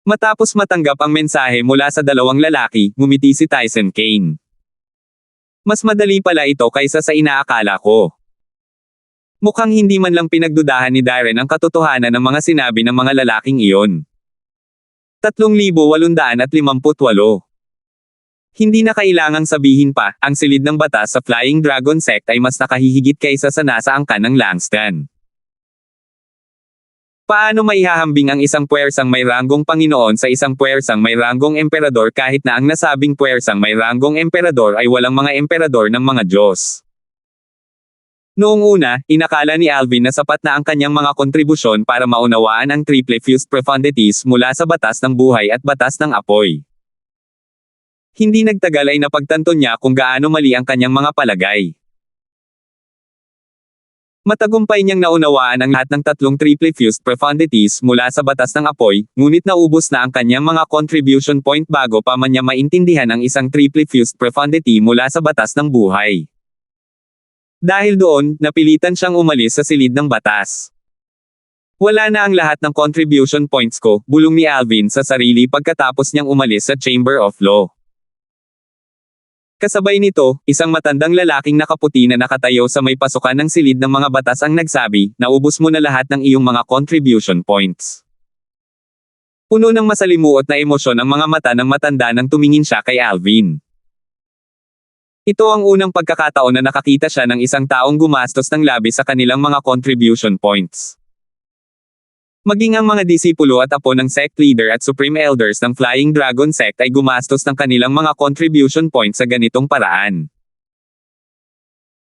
Matapos matanggap ang mensahe mula sa dalawang lalaki, ngumiti si Tyson Kane. Mas madali pala ito kaysa sa inaakala ko. Mukhang hindi man lang pinagdudahan ni Darren ang katotohanan ng mga sinabi ng mga lalaking iyon. 3,858. Hindi na kailangang sabihin pa, ang silid ng batas sa Flying Dragon Sect ay mas nakahihigit kaysa sa nasa angkan ng Langston. Paano maihahambing ang isang puwersang may ranggong Panginoon sa isang puwersang may ranggong emperador kahit na ang nasabing puwersang may ranggong emperador ay walang mga emperador ng mga Diyos? Noong una, inakala ni Alvin na sapat na ang kanyang mga kontribusyon para maunawaan ang triple fused profundities mula sa batas ng buhay at batas ng apoy. Hindi nagtagal ay napagtanto niya kung gaano mali ang kanyang mga palagay. Matagumpay niyang naunawaan ang lahat ng tatlong triple fused profundities mula sa batas ng apoy, ngunit naubos na ang kanyang mga contribution point bago pa man niya maintindihan ang isang triple fused profundity mula sa batas ng buhay. Dahil doon, napilitan siyang umalis sa silid ng batas. Wala na ang lahat ng contribution points ko, bulong ni Alvin sa sarili pagkatapos niyang umalis sa Chamber of Law. Kasabay nito, isang matandang lalaking nakaputi na nakatayo sa may pasukan ng silid ng mga batas ang nagsabi, naubos mo na lahat ng iyong mga contribution points. Puno ng masalimuot na emosyon ang mga mata ng matanda nang tumingin siya kay Alvin. Ito ang unang pagkakataon na nakakita siya ng isang taong gumastos ng labis sa kanilang mga contribution points. Maging ang mga disipulo at apo ng sect leader at supreme elders ng Flying Dragon Sect ay gumastos ng kanilang mga contribution points sa ganitong paraan.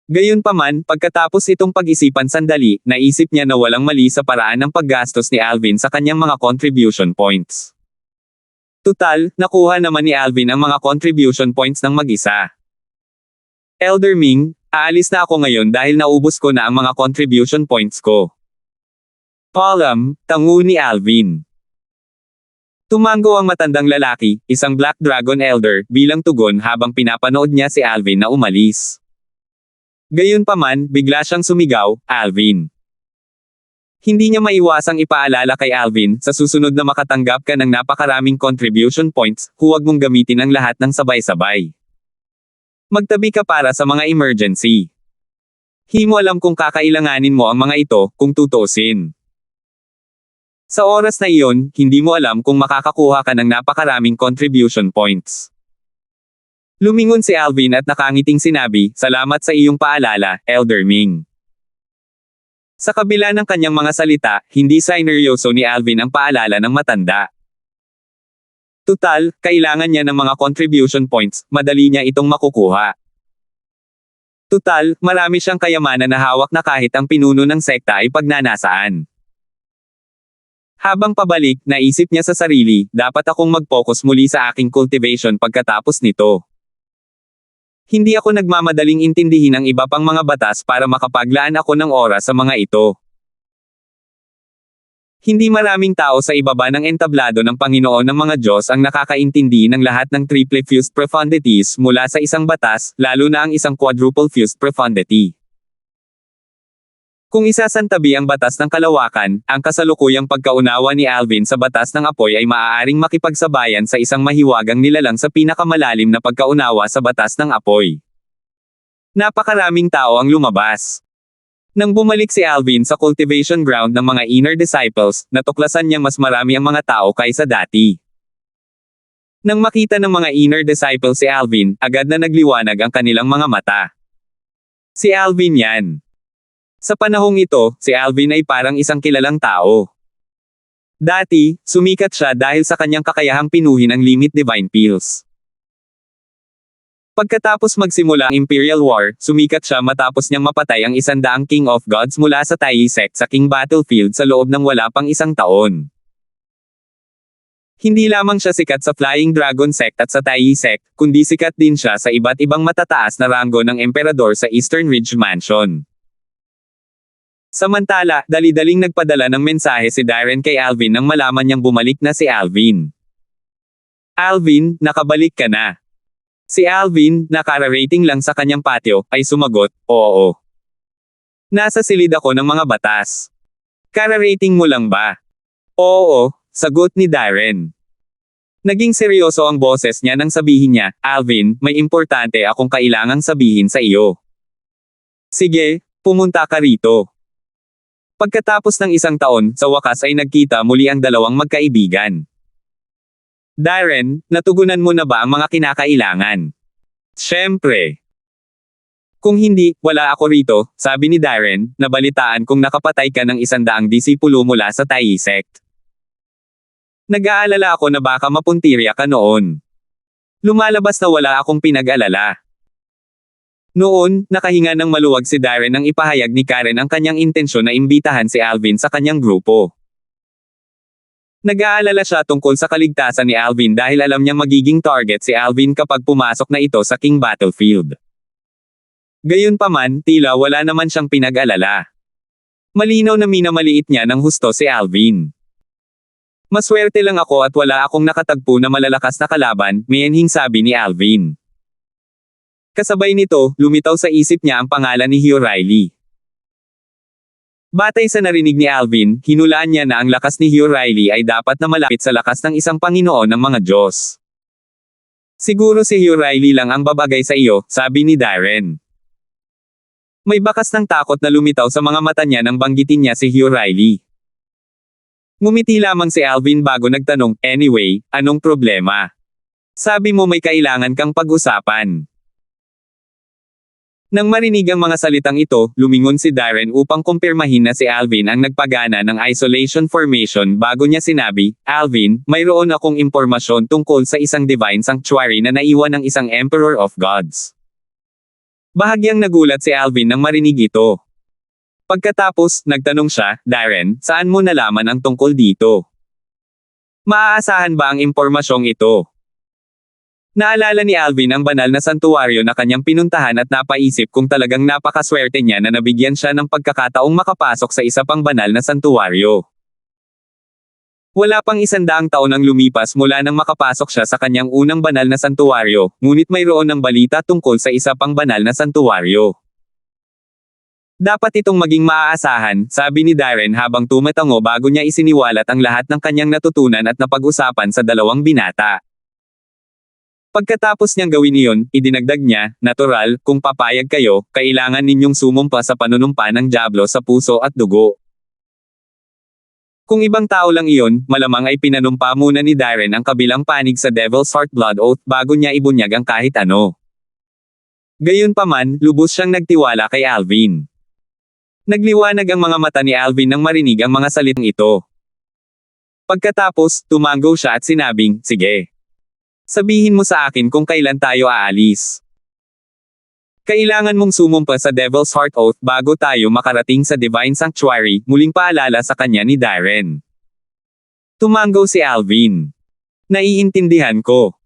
Gayunpaman, pagkatapos itong pag-isipan sandali, naisip niya na walang mali sa paraan ng paggastos ni Alvin sa kanyang mga contribution points. Tutal, nakuha naman ni Alvin ang mga contribution points ng mag-isa. Elder Ming, aalis na ako ngayon dahil naubos ko na ang mga contribution points ko. Palam, tango ni Alvin. Tumango ang matandang lalaki, isang Black Dragon Elder, bilang tugon habang pinapanood niya si Alvin na umalis. Gayunpaman, bigla siyang sumigaw, Alvin. Hindi niya maiwasang ipaalala kay Alvin, sa susunod na makatanggap ka ng napakaraming contribution points, huwag mong gamitin ang lahat ng sabay-sabay. Magtabi ka para sa mga emergency. Hindi mo alam kung kakailanganin mo ang mga ito, kung tutuusin. Sa oras na iyon, hindi mo alam kung makakakuha ka ng napakaraming contribution points. Lumingon si Alvin at nakangiting sinabi, salamat sa iyong paalala, Elder Ming. Sa kabila ng kanyang mga salita, hindi sineryoso ni Alvin ang paalala ng matanda. Tutal, kailangan niya ng mga contribution points, madali niya itong makukuha. Tutal, marami siyang kayamanan na hawak na kahit ang pinuno ng sekta ay pagnanasaan. Habang pabalik, naisip niya sa sarili, dapat akong mag-focus muli sa aking cultivation pagkatapos nito. Hindi ako nagmamadaling intindihin ang iba pang mga batas para makapaglaan ako ng oras sa mga ito. Hindi maraming tao sa ibaba ng entablado ng Panginoon ng mga Diyos ang nakakaintindi ng lahat ng triple fused profundities mula sa isang batas, lalo na ang isang quadruple fused profundity. Kung isasantabi ang batas ng kalawakan, ang kasalukuyang pagkaunawa ni Alvin sa batas ng apoy ay maaaring makipagsabayan sa isang mahiwagang nilalang sa pinakamalalim na pagkaunawa sa batas ng apoy. Napakaraming tao ang lumabas. Nang bumalik si Alvin sa cultivation ground ng mga inner disciples, natuklasan niyang mas marami ang mga tao kaysa dati. Nang makita ng mga inner disciples si Alvin, agad na nagliwanag ang kanilang mga mata. Si Alvin yan. Sa panahong ito, si Alvin ay parang isang kilalang tao. Dati, sumikat siya dahil sa kanyang kakayahang pinuhin ang limit divine pills. Pagkatapos magsimula ang Imperial War, sumikat siya matapos niyang mapatay ang 100 King of Gods mula sa Taiyi Sect sa King Battlefield sa loob ng wala pang isang taon. Hindi lamang siya sikat sa Flying Dragon Sect at sa Taiyi Sect, kundi sikat din siya sa iba't ibang matataas na ranggo ng emperador sa Eastern Ridge Mansion. Samantala, dali-daling nagpadala ng mensahe si Darren kay Alvin nang malaman niyang bumalik na si Alvin. Alvin, nakabalik ka na. Si Alvin, nakara-rating lang sa kanyang patio, ay sumagot, oo. Nasa silid ako ng mga batas. Kara-rating mo lang ba? Oo, sagot ni Darren. Naging seryoso ang boses niya nang sabihin niya, Alvin, may importante akong kailangang sabihin sa iyo. Sige, pumunta ka rito. Pagkatapos ng isang taon, sa wakas ay nagkita muli ang dalawang magkaibigan. Darren, natugunan mo na ba ang mga kinakailangan? Siyempre. Kung hindi, wala ako rito, sabi ni Darren, nabalitaan kong nakapatay ka ng 100 disipulo mula sa Tayi sect. Nag-aalala ako na baka mapuntirya ka noon. Lumalabas na wala akong pinag-alala. Noon, nakahinga ng maluwag si Darren nang ipahayag ni Karen ang kanyang intensyon na imbitahan si Alvin sa kanyang grupo. Nag-aalala siya tungkol sa kaligtasan ni Alvin dahil alam niyang magiging target si Alvin kapag pumasok na ito sa King Battlefield. Gayunpaman, tila wala naman siyang pinag-alala. Malinaw na minamaliit niya ng husto si Alvin. Maswerte lang ako at wala akong nakatagpo na malalakas na kalaban, miyenhing sabi ni Alvin. Kasabay nito, lumitaw sa isip niya ang pangalan ni Hugh Riley. Batay sa narinig ni Alvin, hinulaan niya na ang lakas ni Hugh Riley ay dapat na malapit sa lakas ng isang Panginoon ng mga Diyos. Siguro si Hugh Riley lang ang babagay sa iyo, sabi ni Darren. May bakas ng takot na lumitaw sa mga mata niya nang banggitin niya si Hugh Riley. Ngumiti lamang si Alvin bago nagtanong, anyway, anong problema? Sabi mo may kailangan kang pag-usapan. Nang marinig ang mga salitang ito, lumingon si Darren upang kumpirmahin na si Alvin ang nagpagana ng isolation formation bago niya sinabi, Alvin, mayroon akong impormasyon tungkol sa isang divine sanctuary na naiwan ng isang Emperor of Gods. Bahagyang nagulat si Alvin nang marinig ito. Pagkatapos, nagtanong siya, Darren, saan mo nalaman ang tungkol dito? Maaasahan ba ang impormasyong ito? Naalala ni Alvin ang banal na santuwaryo na kanyang pinuntahan at napaisip kung talagang napakaswerte niya na nabigyan siya ng pagkakataong makapasok sa isa pang banal na santuwaryo. Wala pang 100 taon ang lumipas mula nang makapasok siya sa kanyang unang banal na santuwaryo, ngunit mayroon ng balita tungkol sa isa pang banal na santuwaryo. Dapat itong maging maaasahan, sabi ni Darren habang tumatango bago niya isiniwalat ang lahat ng kanyang natutunan at napag-usapan sa dalawang binata. Pagkatapos niyang gawin iyon, idinagdag niya, natural, kung papayag kayo, kailangan ninyong sumumpa sa panunumpa ng dyablo sa puso at dugo. Kung ibang tao lang iyon, malamang ay pinanumpa muna ni Darren ang kabilang panig sa Devil's Heart Blood Oath bago niya ibunyag ang kahit ano. Gayunpaman, lubos siyang nagtiwala kay Alvin. Nagliwanag ang mga mata ni Alvin nang marinig ang mga salitang ito. Pagkatapos, tumango siya at sinabing, sige. Sabihin mo sa akin kung kailan tayo aalis. Kailangan mong sumumpa sa Devil's Heart Oath bago tayo makarating sa Divine Sanctuary, muling paalala sa kanya ni Darren. Tumango si Alvin. Naiintindihan ko.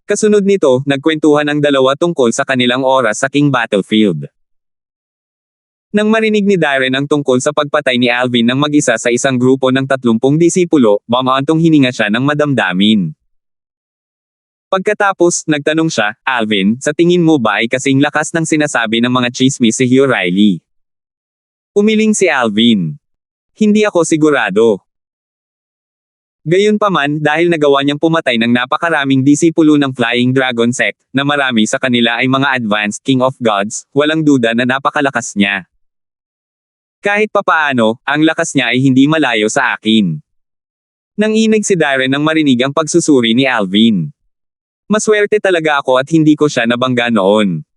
Kasunod nito, nagkwentuhan ang dalawa tungkol sa kanilang oras sa King Battlefield. Nang marinig ni Darren ang tungkol sa pagpatay ni Alvin ng mag-isa sa isang grupo ng 30 disipulo, bumaantong hininga siya ng madamdamin. Pagkatapos, nagtanong siya, Alvin, sa tingin mo ba ay kasing lakas ng sinasabi ng mga chismis si Hugh Riley? Umiling si Alvin. Hindi ako sigurado. Gayunpaman, dahil nagawa niyang pumatay ng napakaraming disipulo ng Flying Dragon Sect, na marami sa kanila ay mga advanced King of Gods, walang duda na napakalakas niya. Kahit papaano, ang lakas niya ay hindi malayo sa akin. Nanginig si Darren nang marinig ang pagsusuri ni Alvin. Maswerte talaga ako at hindi ko siya nabangga noon.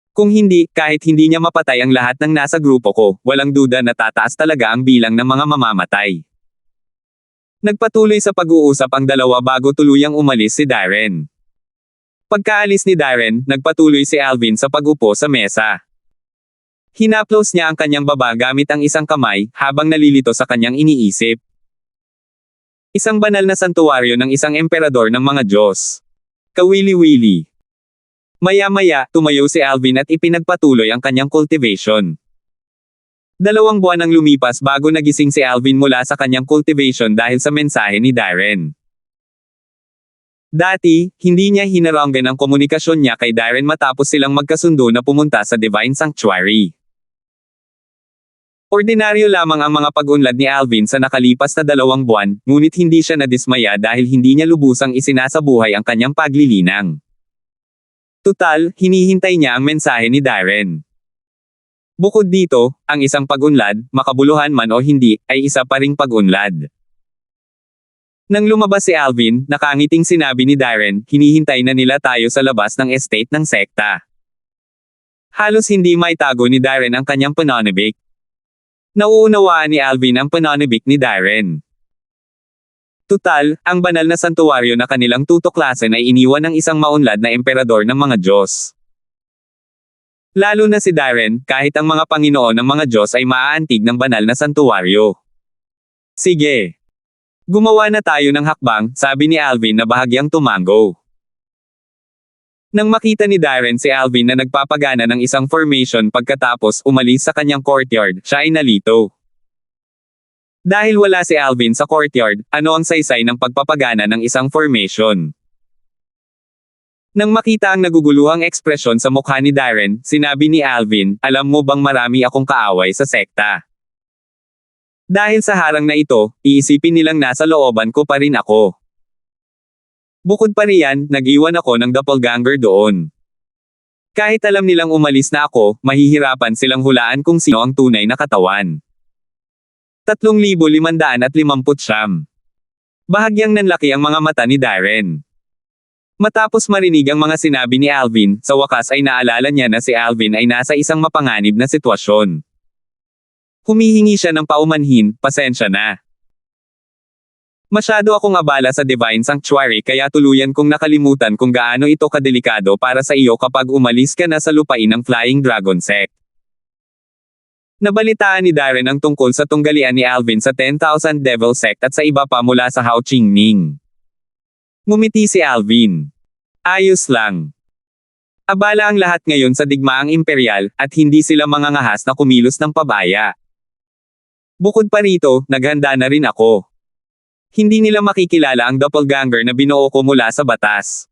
Kung hindi, kahit hindi niya mapatay ang lahat ng nasa grupo ko, walang duda na tataas talaga ang bilang ng mga mamamatay. Nagpatuloy sa pag-uusap ang dalawa bago tuluyang umalis si Darren. Pagkaalis ni Darren, nagpatuloy si Alvin sa pag-upo sa mesa. Hinaplos niya ang kanyang baba gamit ang isang kamay, habang nalilito sa kanyang iniisip. Isang banal na santuwaryo ng isang emperador ng mga Diyos. Kawili-wili. Maya-maya, tumayo si Alvin at ipinagpatuloy ang kanyang cultivation. 2 buwan ang lumipas bago nagising si Alvin mula sa kanyang cultivation dahil sa mensahe ni Darren. Dati, hindi niya hinaranggan ang komunikasyon niya kay Darren matapos silang magkasundo na pumunta sa Divine Sanctuary. Ordinaryo lamang ang mga pag-unlad ni Alvin sa nakalipas na 2 buwan, ngunit hindi siya nadismaya dahil hindi niya lubusang isinasabuhay ang kanyang paglilinang. Tutal, hinihintay niya ang mensahe ni Darren. Bukod dito, ang isang pag-unlad, makabuluhan man o hindi, ay isa pa ring pag-unlad. Nang lumabas si Alvin, nakangiting sinabi ni Darren, hinihintay na nila tayo sa labas ng estate ng sekta. Halos hindi maitago ni Darren ang kanyang pananabik. Nauunawaan ni Alvin ang pananabik ni Darren. Tutal, ang banal na santuwaryo na kanilang tutuklasan ay iniwan ng isang maunlad na emperador ng mga Diyos. Lalo na si Darren, kahit ang mga Panginoon ng mga Diyos ay maaantig ng banal na santuwaryo. Sige. Gumawa na tayo ng hakbang, sabi ni Alvin na bahagyang tumango. Nang makita ni Darren si Alvin na nagpapagana ng isang formation pagkatapos umalis sa kanyang courtyard, siya ay nalito. Dahil wala si Alvin sa courtyard, ano ang saysay ng pagpapagana ng isang formation? Nang makita ang naguguluhang ekspresyon sa mukha ni Darren, sinabi ni Alvin, alam mo bang marami akong kaaway sa sekta? Dahil sa harang na ito, iisipin nilang nasa looban ko pa rin ako. Bukod pa riyan, nag-iwan ako ng doppelganger doon. Kahit alam nilang umalis na ako, mahihirapan silang hulaan kung sino ang tunay na katawan. 3,559. Bahagyang nanlaki ang mga mata ni Darren. Matapos marinig ang mga sinabi ni Alvin, sa wakas ay naalala niya na si Alvin ay nasa isang mapanganib na sitwasyon. Humihingi siya ng paumanhin, pasensya na. Masyado akong abala sa Divine Sanctuary kaya tuluyan kong nakalimutan kung gaano ito kadelikado para sa iyo kapag umalis ka na sa lupain ng Flying Dragon Sect. Nabalitaan ni Darren ang tungkol sa tunggalian ni Alvin sa 10,000 Devil Sect at sa iba pa mula sa Hao Ching Ning. Ngumiti si Alvin. Ayos lang. Abala ang lahat ngayon sa digmaang imperial, at hindi sila mangangahas na kumilos ng pabaya. Bukod pa rito, naghanda na rin ako. Hindi nila makikilala ang doppelganger na binuo ko mula sa batas.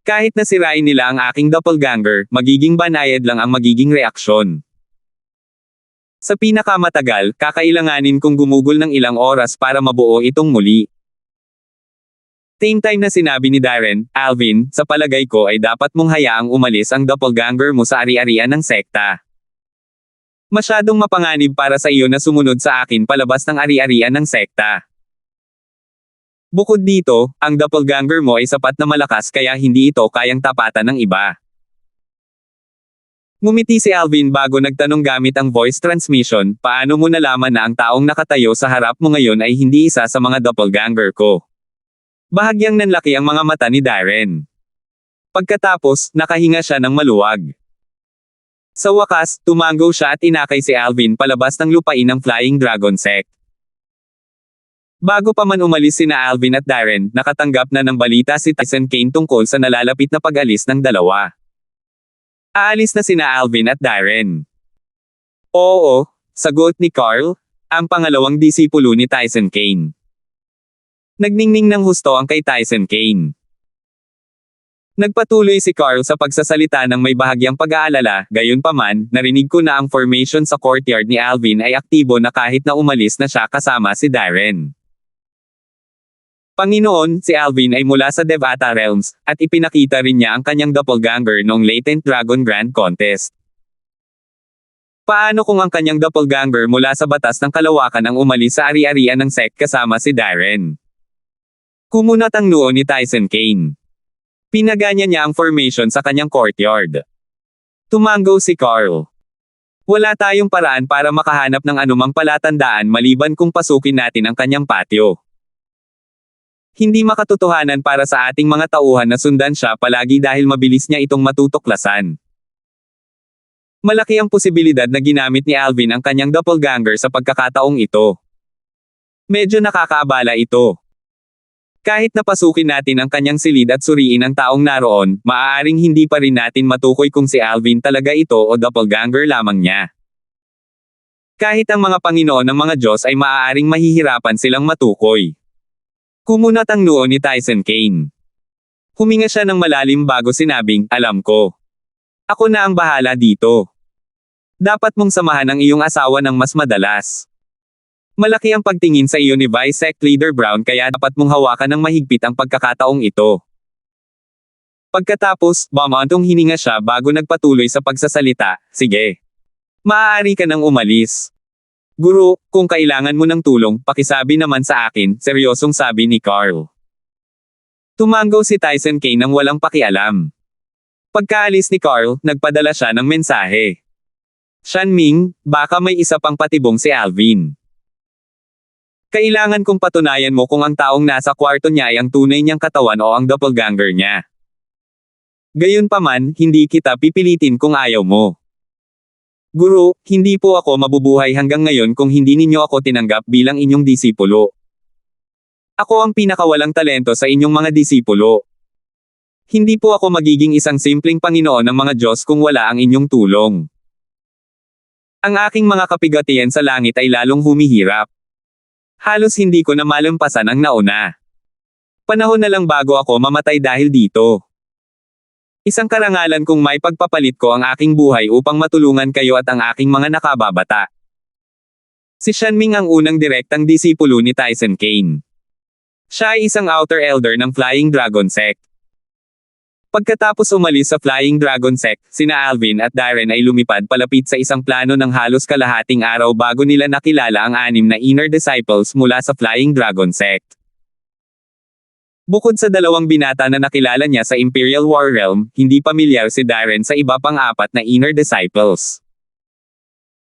Kahit na sirain nila ang aking doppelganger, magiging banayad lang ang magiging reaksyon. Sa pinakamatagal, kakailanganin kong gumugol ng ilang oras para mabuo itong muli. Same time na sinabi ni Darren, Alvin, sa palagay ko ay dapat mong hayaang umalis ang doppelganger mo sa ari-arian ng sekta. Masyadong mapanganib para sa iyo na sumunod sa akin palabas ng ari-arian ng sekta. Bukod dito, ang doppelganger mo ay sapat na malakas kaya hindi ito kayang tapatan ng iba. Ngumiti si Alvin bago nagtanong gamit ang voice transmission, paano mo nalaman na ang taong nakatayo sa harap mo ngayon ay hindi isa sa mga doppelganger ko? Bahagyang nanlaki ang mga mata ni Darren. Pagkatapos, nakahinga siya ng maluwag. Sa wakas, tumango siya at inakay si Alvin palabas ng lupain ng Flying Dragon Sect. Bago pa man umalis sina Alvin at Darren, nakatanggap na ng balita si Tyson Kane tungkol sa nalalapit na pag-alis ng dalawa. Aalis na sina Alvin at Darren. Oo, sagot ni Carl, ang pangalawang disipulo ni Tyson Kane. Nagningning ng husto ang kay Tyson Kane. Nagpatuloy si Carl sa pagsasalita ng may bahagyang pag-aalala, gayunpaman, narinig ko na ang formation sa courtyard ni Alvin ay aktibo na kahit na umalis na siya kasama si Darren. Panginoon, si Alvin ay mula sa Devata Realms, at ipinakita rin niya ang kanyang doppelganger noong Latent Dragon Grand Contest. Paano kung ang kanyang doppelganger mula sa batas ng kalawakan ang umalis sa ari-arian ng sect kasama si Darren? Kumunat ang noo ni Tyson Kane. Pinaganya niya ang formation sa kanyang courtyard. Tumango si Carl. Wala tayong paraan para makahanap ng anumang palatandaan maliban kung pasukin natin ang kanyang patio. Hindi makatotohanan para sa ating mga tauhan na sundan siya palagi dahil mabilis niya itong matutuklasan. Malaki ang posibilidad na ginamit ni Alvin ang kanyang doppelganger sa pagkakataong ito. Medyo nakakaabala ito. Kahit napasukin natin ang kanyang silid at suriin ang taong naroon, maaaring hindi pa rin natin matukoy kung si Alvin talaga ito o doppelganger lamang niya. Kahit ang mga Panginoon ng mga Diyos ay maaaring mahihirapan silang matukoy. Kumunat ang noo ni Tyson Kane. Huminga siya ng malalim bago sinabing, alam ko. Ako na ang bahala dito. Dapat mong samahan ang iyong asawa ng mas madalas. Malaki ang pagtingin sa iyo ni Vice Sec Leader Brown kaya dapat mong hawakan ng mahigpit ang pagkakataong ito. Pagkatapos, bumantong hininga siya bago nagpatuloy sa pagsasalita, sige. Maaari ka nang umalis. Guro, kung kailangan mo ng tulong, pakisabi naman sa akin, seryosong sabi ni Carl. Tumango si Tyson Kane nang walang pakialam. Pagkaalis ni Carl, nagpadala siya ng mensahe. Shanming, baka may isa pang patibong si Alvin. Kailangan kong patunayan mo kung ang taong nasa kwarto niya ay ang tunay niyang katawan o ang doppelganger niya. Gayunpaman, hindi kita pipilitin kung ayaw mo. Guro, hindi po ako mabubuhay hanggang ngayon kung hindi ninyo ako tinanggap bilang inyong disipulo. Ako ang pinakawalang talento sa inyong mga disipulo. Hindi po ako magiging isang simpleng Panginoon ng mga Diyos kung wala ang inyong tulong. Ang aking mga kapigatian sa langit ay lalong humihirap. Halos hindi ko na malampasan ang nauna. Panahon na lang bago ako mamatay dahil dito. Isang karangalan kung may pagpapalit ko ang aking buhay upang matulungan kayo at ang aking mga nakababata. Si Shanming ang unang direktang disipulo ni Tyson Kane. Siya ay isang outer elder ng Flying Dragon Sect. Pagkatapos umalis sa Flying Dragon Sect, sina Alvin at Darren ay lumipad palapit sa isang plano ng halos kalahating araw bago nila nakilala ang 6 na inner disciples mula sa Flying Dragon Sect. Bukod sa 2 binata na nakilala niya sa Imperial War Realm, hindi pamilyar si Darren sa iba pang 4 na inner disciples.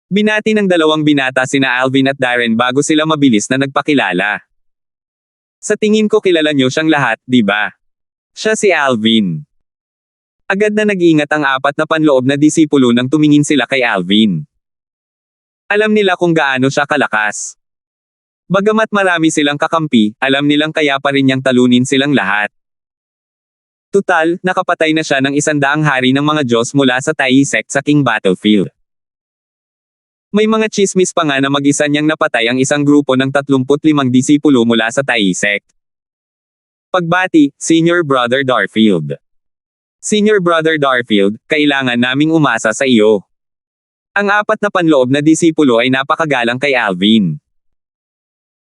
Binati ng 2 binata sina Alvin at Darren bago sila mabilis na nagpakilala. Sa tingin ko kilala niyo siyang lahat, di ba? Siya si Alvin. Agad na nag-ingat ang 4 na panloob na disipulo nang tumingin sila kay Alvin. Alam nila kung gaano siya kalakas. Bagamat marami silang kakampi, alam nilang kaya pa rin niyang talunin silang lahat. Tutal, nakapatay na siya ng 100 hari ng mga Diyos mula sa Tai Sect sa King Battlefield. May mga chismis pa nga na mag-isa niyang napatay ang isang grupo ng 35 disipulo mula sa Tai Sect. Pagbati, Senior Brother Darfield. Senior Brother Darfield, kailangan naming umasa sa iyo. Ang 4 na panloob na disipulo ay napakagalang kay Alvin.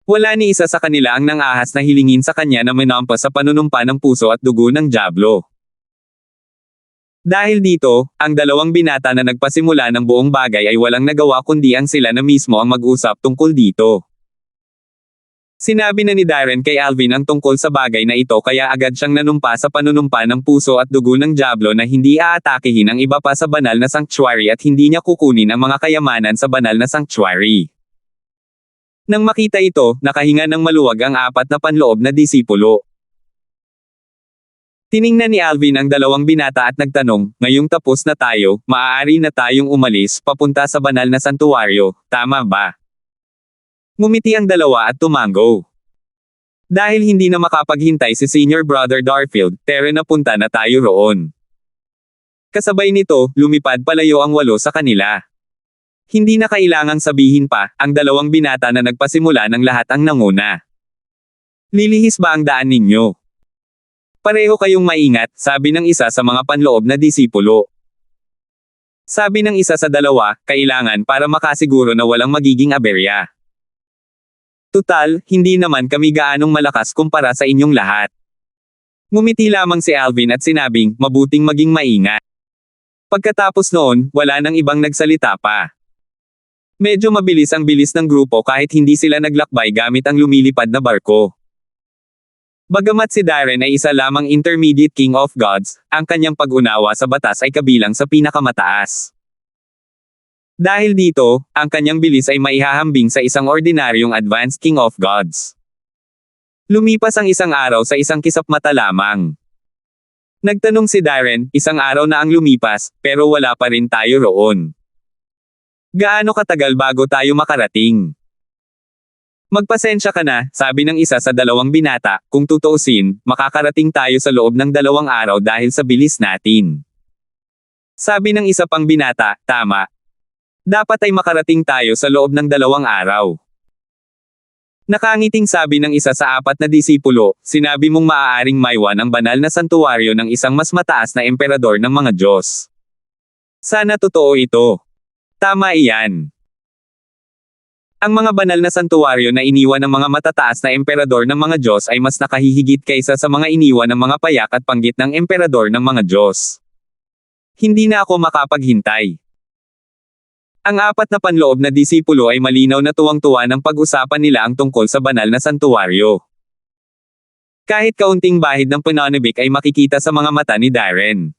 Wala ni isa sa kanila ang nang-ahas na hilingin sa kanya na manampas sa panunumpa ng puso at dugo ng Diablo. Dahil dito, ang 2 binata na nagpasimula ng buong bagay ay walang nagawa kundi ang sila na mismo ang mag-usap tungkol dito. Sinabi na ni Darren kay Alvin ang tungkol sa bagay na ito kaya agad siyang nanumpa sa panunumpa ng puso at dugo ng Diablo na hindi aatakihin ang iba pa sa banal na sanctuary at hindi niya kukunin ang mga kayamanan sa banal na sanctuary. Nang makita ito, nakahinga ng maluwag ang 4 na panloob na disipulo. Tiningnan ni Alvin ang 2 binata at nagtanong, ngayong tapos na tayo, maaari na tayong umalis papunta sa banal na santuwaryo, tama ba? Ngumiti ang 2 at tumango. Dahil hindi na makapaghintay si Senior Brother Darfield, tere na punta na tayo roon. Kasabay nito, lumipad palayo ang 8 sa kanila. Hindi na kailangang sabihin pa, ang 2 binata na nagpasimula ng lahat ang nanguna. Lilihis ba ang daan ninyo? Pareho kayong maingat, sabi ng isa sa mga panloob na disipulo. Sabi ng isa sa 2, kailangan para makasiguro na walang magiging aberya. Tutal, hindi naman kami gaanong malakas kumpara sa inyong lahat. Ngumiti lamang si Alvin at sinabing, mabuting maging maingat. Pagkatapos noon, wala nang ibang nagsalita pa. Medyo mabilis ang bilis ng grupo kahit hindi sila naglakbay gamit ang lumilipad na barko. Bagamat si Darren ay isa lamang intermediate King of Gods, ang kanyang pag-unawa sa batas ay kabilang sa pinakamataas. Dahil dito, ang kanyang bilis ay maihahambing sa isang ordinaryong advanced King of Gods. Lumipas ang isang araw sa isang kisap-mata lamang. Nagtanong si Darren, isang araw na ang lumipas, pero wala pa rin tayo roon. Gaano katagal bago tayo makarating? Magpasensya ka na, sabi ng isa sa 2 binata, kung tutuusin, makakarating tayo sa loob ng 2 araw dahil sa bilis natin. Sabi ng isa pang binata, tama. Dapat ay makarating tayo sa loob ng 2 araw. Nakangiting sabi ng isa sa 4 na disipulo, sinabi mong maaaring maiwan ang banal na santuwaryo ng isang mas mataas na emperador ng mga Diyos. Sana totoo ito. Tama iyan. Ang mga banal na santuwaryo na iniwan ng mga matataas na emperador ng mga Diyos ay mas nakahihigit kaysa sa mga iniwan ng mga payak at panggit ng emperador ng mga Diyos. Hindi na ako makapaghintay. Ang apat na panloob na disipulo ay malinaw na tuwang-tuwa ng pag-usapan nila ang tungkol sa banal na santuwaryo. Kahit kaunting bahid ng pananabik ay makikita sa mga mata ni Darren.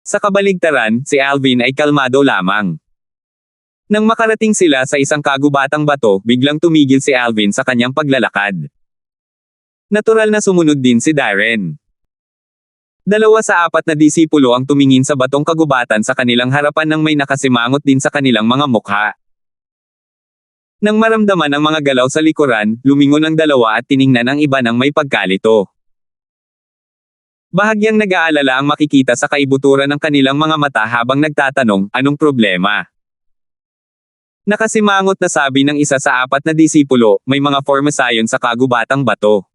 Sa kabaligtaran, si Alvin ay kalmado lamang. Nang makarating sila sa isang kagubatang bato, biglang tumigil si Alvin sa kanyang paglalakad. Natural na sumunod din si Darren. Dalawa sa apat na disipulo ang tumingin sa batong kagubatan sa kanilang harapan nang may nakasimangot din sa kanilang mga mukha. Nang maramdaman ang mga galaw sa likuran, lumingon ang dalawa at tiningnan ang iba ng may pagkalito. Bahagyang nag-aalala ang makikita sa kaibuturan ng kanilang mga mata habang nagtatanong, anong problema? Nakasimangot na sabi ng isa sa apat na disipulo, may mga formasayon sa kagubatang bato.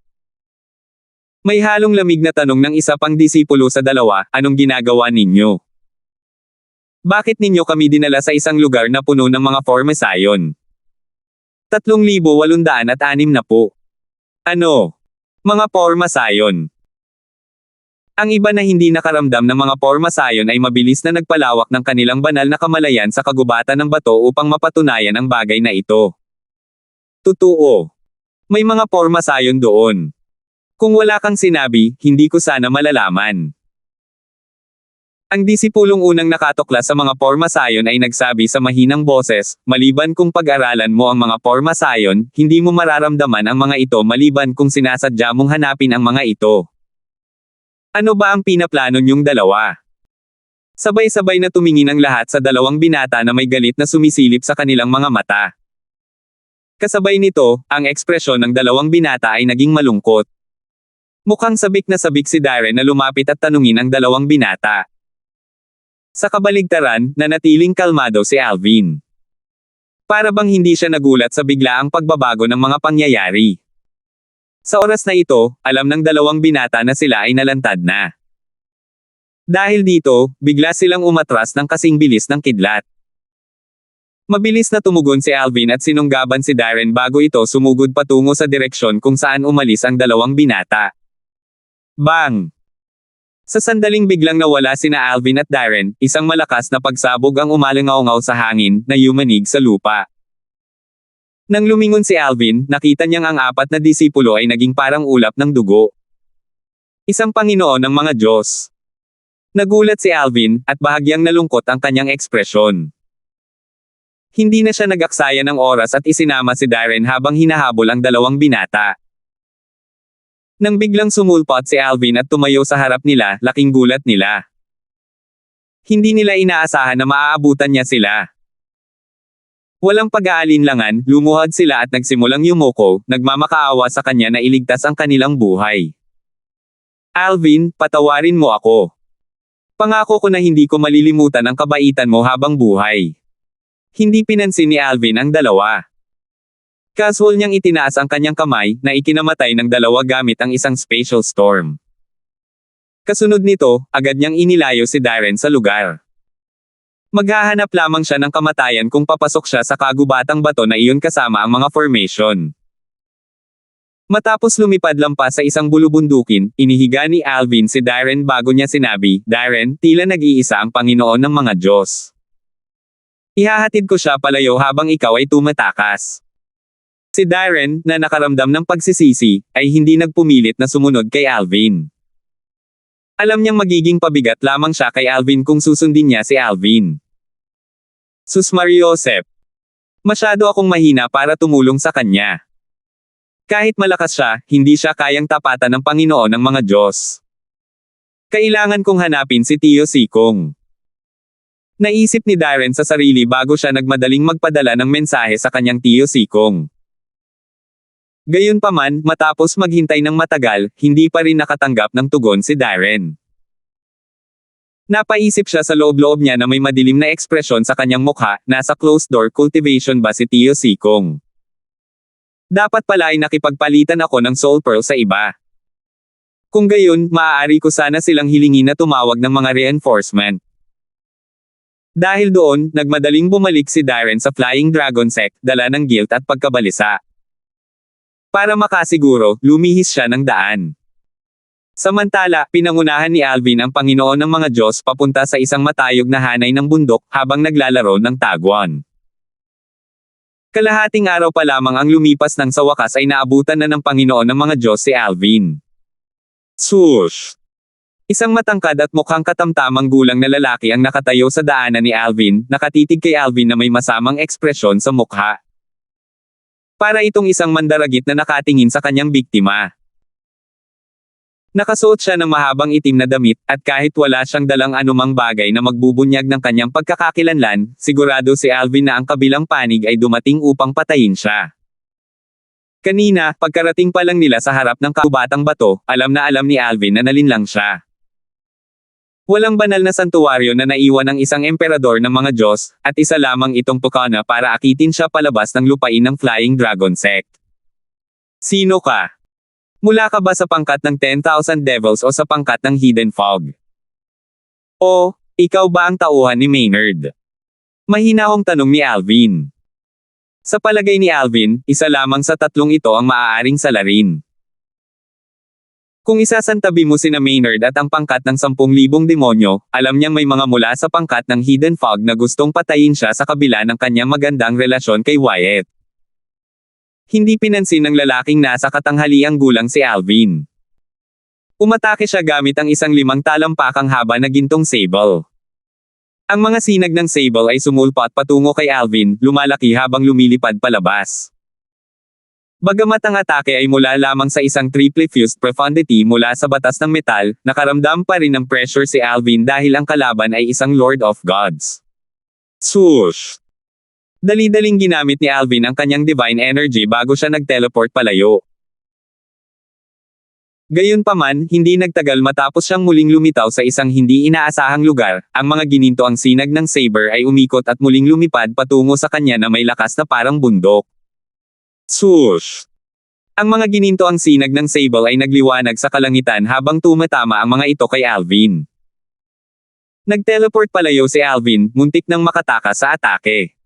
May halong lamig na tanong ng isa pang disipulo sa dalawa, anong ginagawa ninyo? Bakit ninyo kami dinala sa isang lugar na puno ng mga formasayon? 3,806 na po. Ano? Mga formasayon. Ang iba na hindi nakaramdam ng mga formasayon ay mabilis na nagpalawak ng kanilang banal na kamalayan sa kagubatan ng bato upang mapatunayan ang bagay na ito. Totoo. May mga formasayon doon. Kung wala kang sinabi, hindi ko sana malalaman. Ang disipulong unang nakatuklas sa mga formasayon ay nagsabi sa mahinang boses, maliban kung pag-aralan mo ang mga formasayon, hindi mo mararamdaman ang mga ito maliban kung sinasadya mong hanapin ang mga ito. Ano ba ang pinaplano niyong dalawa? Sabay-sabay na tumingin ang lahat sa dalawang binata na may galit na sumisilip sa kanilang mga mata. Kasabay nito, ang ekspresyon ng dalawang binata ay naging malungkot. Mukhang sabik na sabik si Darren na lumapit at tanungin ang dalawang binata. Sa kabaligtaran, nanatiling kalmado si Alvin. Para bang hindi siya nagulat sa biglaang pagbabago ng mga pangyayari. Sa oras na ito, alam ng dalawang binata na sila ay nalantad na. Dahil dito, bigla silang umatras ng kasing bilis ng kidlat. Mabilis na tumugon si Alvin at sinunggaban si Darren bago ito sumugod patungo sa direksyon kung saan umalis ang dalawang binata. Bang! Sa sandaling biglang nawala sina Alvin at Darren, isang malakas na pagsabog ang umalingaw-ngaw sa hangin, na yumanig sa lupa. Nang lumingon si Alvin, nakita niyang ang apat na disipulo ay naging parang ulap ng dugo. Isang Panginoon ng mga Diyos. Nagulat si Alvin, at bahagyang nalungkot ang kanyang ekspresyon. Hindi na siya nag-aksaya ng oras at isinama si Darren habang hinahabol ang dalawang binata. Nang biglang sumulpot si Alvin at tumayo sa harap nila, laking gulat nila. Hindi nila inaasahan na maaabutan niya sila. Walang pag-aalinlangan, lumuhod sila at nagsimulang yumuko, nagmamakaawa sa kanya na iligtas ang kanilang buhay. Alvin, patawarin mo ako. Pangako ko na hindi ko malilimutan ang kabaitan mo habang buhay. Hindi pinansin ni Alvin ang dalawa. Casual niyang itinaas ang kanyang kamay, na ikinamatay ng dalawa gamit ang isang spatial storm. Kasunod nito, agad niyang inilayo si Darren sa lugar. Maghahanap lamang siya ng kamatayan kung papasok siya sa kagubatang bato na iyon kasama ang mga formation. Matapos lumipad lampas sa isang bulubundukin, inihiga ni Alvin si Darren bago niya sinabi, Darren, tila nag-iisa ang Panginoon ng mga Diyos. Ihahatid ko siya palayo habang ikaw ay tumatakas. Si Darren, na nakaramdam ng pagsisisi, ay hindi nagpumilit na sumunod kay Alvin. Alam niyang magiging pabigat lamang siya kay Alvin kung susundin niya si Alvin. Sus Mariosep. Masyado akong mahina para tumulong sa kanya. Kahit malakas siya, hindi siya kayang tapatan ng Panginoon ng mga Diyos. Kailangan kong hanapin si Tio Sikong. Naisip ni Darren sa sarili bago siya nagmadaling magpadala ng mensahe sa kanyang Tio Sikong. Gayunpaman, matapos maghintay ng matagal, hindi pa rin nakatanggap ng tugon si Darren. Napaisip siya sa loob-loob niya na may madilim na ekspresyon sa kanyang mukha, nasa closed-door cultivation ba si Tio Sikong? Dapat pala ay nakipagpalitan ako ng soul pearl sa iba. Kung gayon, maaari ko sana silang hilingin na tumawag ng mga reinforcement. Dahil doon, nagmadaling bumalik si Darren sa Flying Dragon Sect, dala ng guilt at pagkabalisa. Para makasiguro, lumihis siya ng daan. Samantala, pinangunahan ni Alvin ang Panginoon ng mga Diyos papunta sa isang matayog na hanay ng bundok habang naglalaro ng tagwan. Kalahating araw pa lamang ang lumipas nang sa wakas ay naabutan na ng Panginoon ng mga Diyos si Alvin. Swoosh! Isang matangkad at mukhang katamtamang gulang na lalaki ang nakatayo sa daanan ni Alvin, nakatitig kay Alvin na may masamang ekspresyon sa mukha. Para itong isang mandaragit na nakatingin sa kanyang biktima. Nakasuot siya ng mahabang itim na damit, at kahit wala siyang dalang anumang bagay na magbubunyag ng kanyang pagkakakilanlan, sigurado si Alvin na ang kabilang panig ay dumating upang patayin siya. Kanina, pagkarating pa lang nila sa harap ng kaubatang bato, alam na alam ni Alvin na nalinlang siya. Walang banal na santuwaryo na naiwan ng isang emperador ng mga Diyos, at isa lamang itong Pukana para akitin siya palabas ng lupain ng Flying Dragon Sect. Sino ka? Mula ka ba sa pangkat ng 10,000 Devils o sa pangkat ng Hidden Fog? O, ikaw ba ang tauhan ni Maynard? Mahinahong tanong ni Alvin. Sa palagay ni Alvin, isa lamang sa tatlong ito ang maaaring salarin. Kung isasantabi mo sina Maynard at ang pangkat ng 10,000 demonyo, alam niyang may mga mula sa pangkat ng Hidden Fog na gustong patayin siya sa kabila ng kanyang magandang relasyon kay Wyatt. Hindi pinansin ng lalaking nasa katanghaliang gulang si Alvin. Umatake siya gamit ang isang 5 talampakang haba na gintong sable. Ang mga sinag ng sable ay sumulpat patungo kay Alvin, lumalaki habang lumilipad palabas. Bagamat ang atake ay mula lamang sa isang triple fused profundity mula sa batas ng metal, nakaramdam pa rin ng pressure si Alvin dahil ang kalaban ay isang Lord of Gods. Swoosh! Dali-daling ginamit ni Alvin ang kanyang divine energy bago siya nag-teleport palayo. Gayunpaman, hindi nagtagal matapos siyang muling lumitaw sa isang hindi inaasahang lugar, ang mga gininto ang sinag ng saber ay umikot at muling lumipad patungo sa kanya na may lakas na parang bundok. Swoosh! Ang mga gininto ang sinag ng sable ay nagliwanag sa kalangitan habang tumatama ang mga ito kay Alvin. Nag-teleport palayo si Alvin, muntik nang makatakas sa atake.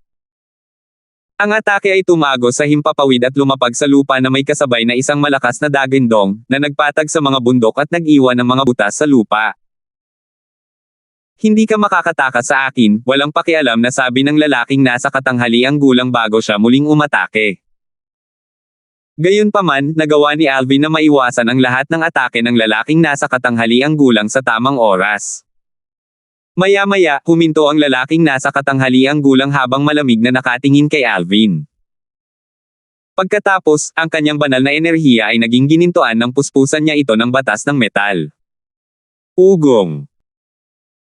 Ang atake ay tumago sa himpapawid at lumapag sa lupa na may kasabay na isang malakas na dagindong, na nagpatag sa mga bundok at nag-iwan ng mga butas sa lupa. Hindi ka makakatakas sa akin, walang pakialam na sabi ng lalaking nasa katanghaliang gulang bago siya muling umatake. Gayunpaman, nagawa ni Alvin na maiwasan ang lahat ng atake ng lalaking nasa katanghaliang gulang sa tamang oras. Maya-maya, huminto ang lalaking nasa katanghaliang gulang habang malamig na nakatingin kay Alvin. Pagkatapos, ang kanyang banal na enerhiya ay naging ginintuan ng puspusan niya ito ng batas ng metal. Ugong.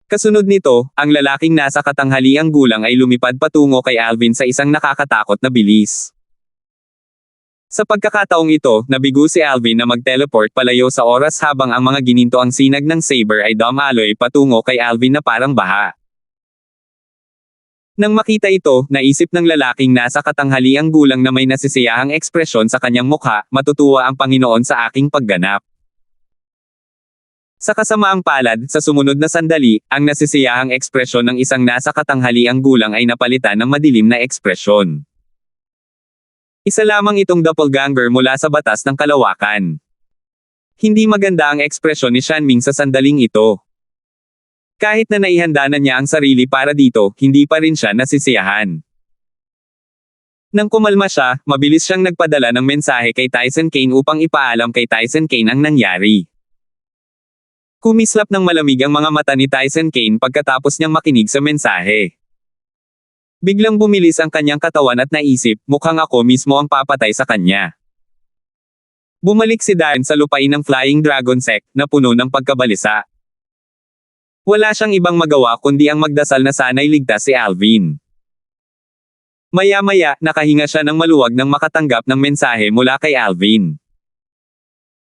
Kasunod nito, ang lalaking nasa katanghaliang gulang ay lumipad patungo kay Alvin sa isang nakakatakot na bilis. Sa pagkakataong ito, nabigo si Alvin na mag-teleport palayo sa oras habang ang mga gininto ang sinag ng saber ay dumaloy patungo kay Alvin na parang baha. Nang makita ito, naisip ng lalaking nasa katanghaliang gulang na may nasisiyahang ekspresyon sa kanyang mukha, matutuwa ang Panginoon sa aking pagganap. Sa kasamaang palad, sa sumunod na sandali, ang nasisiyahang ekspresyon ng isang nasa katanghaliang gulang ay napalitan ng madilim na ekspresyon. Isa lamang itong doppelganger mula sa batas ng kalawakan. Hindi maganda ang ekspresyon ni Shanming sa sandaling ito. Kahit na naihanda na niya ang sarili para dito, hindi pa rin siya nasisiyahan. Nang kumalma siya, mabilis siyang nagpadala ng mensahe kay Tyson Kane upang ipaalam kay Tyson Kane ang nangyari. Kumislap ng malamig ang mga mata ni Tyson Kane pagkatapos niyang makinig sa mensahe. Biglang bumilis ang kanyang katawan at naisip, mukhang ako mismo ang papatay sa kanya. Bumalik si Darren sa lupain ng Flying Dragon Sect, na puno ng pagkabalisa. Wala siyang ibang magawa kundi ang magdasal na sana'y ligtas si Alvin. Maya-maya, nakahinga siya ng maluwag nang makatanggap ng mensahe mula kay Alvin.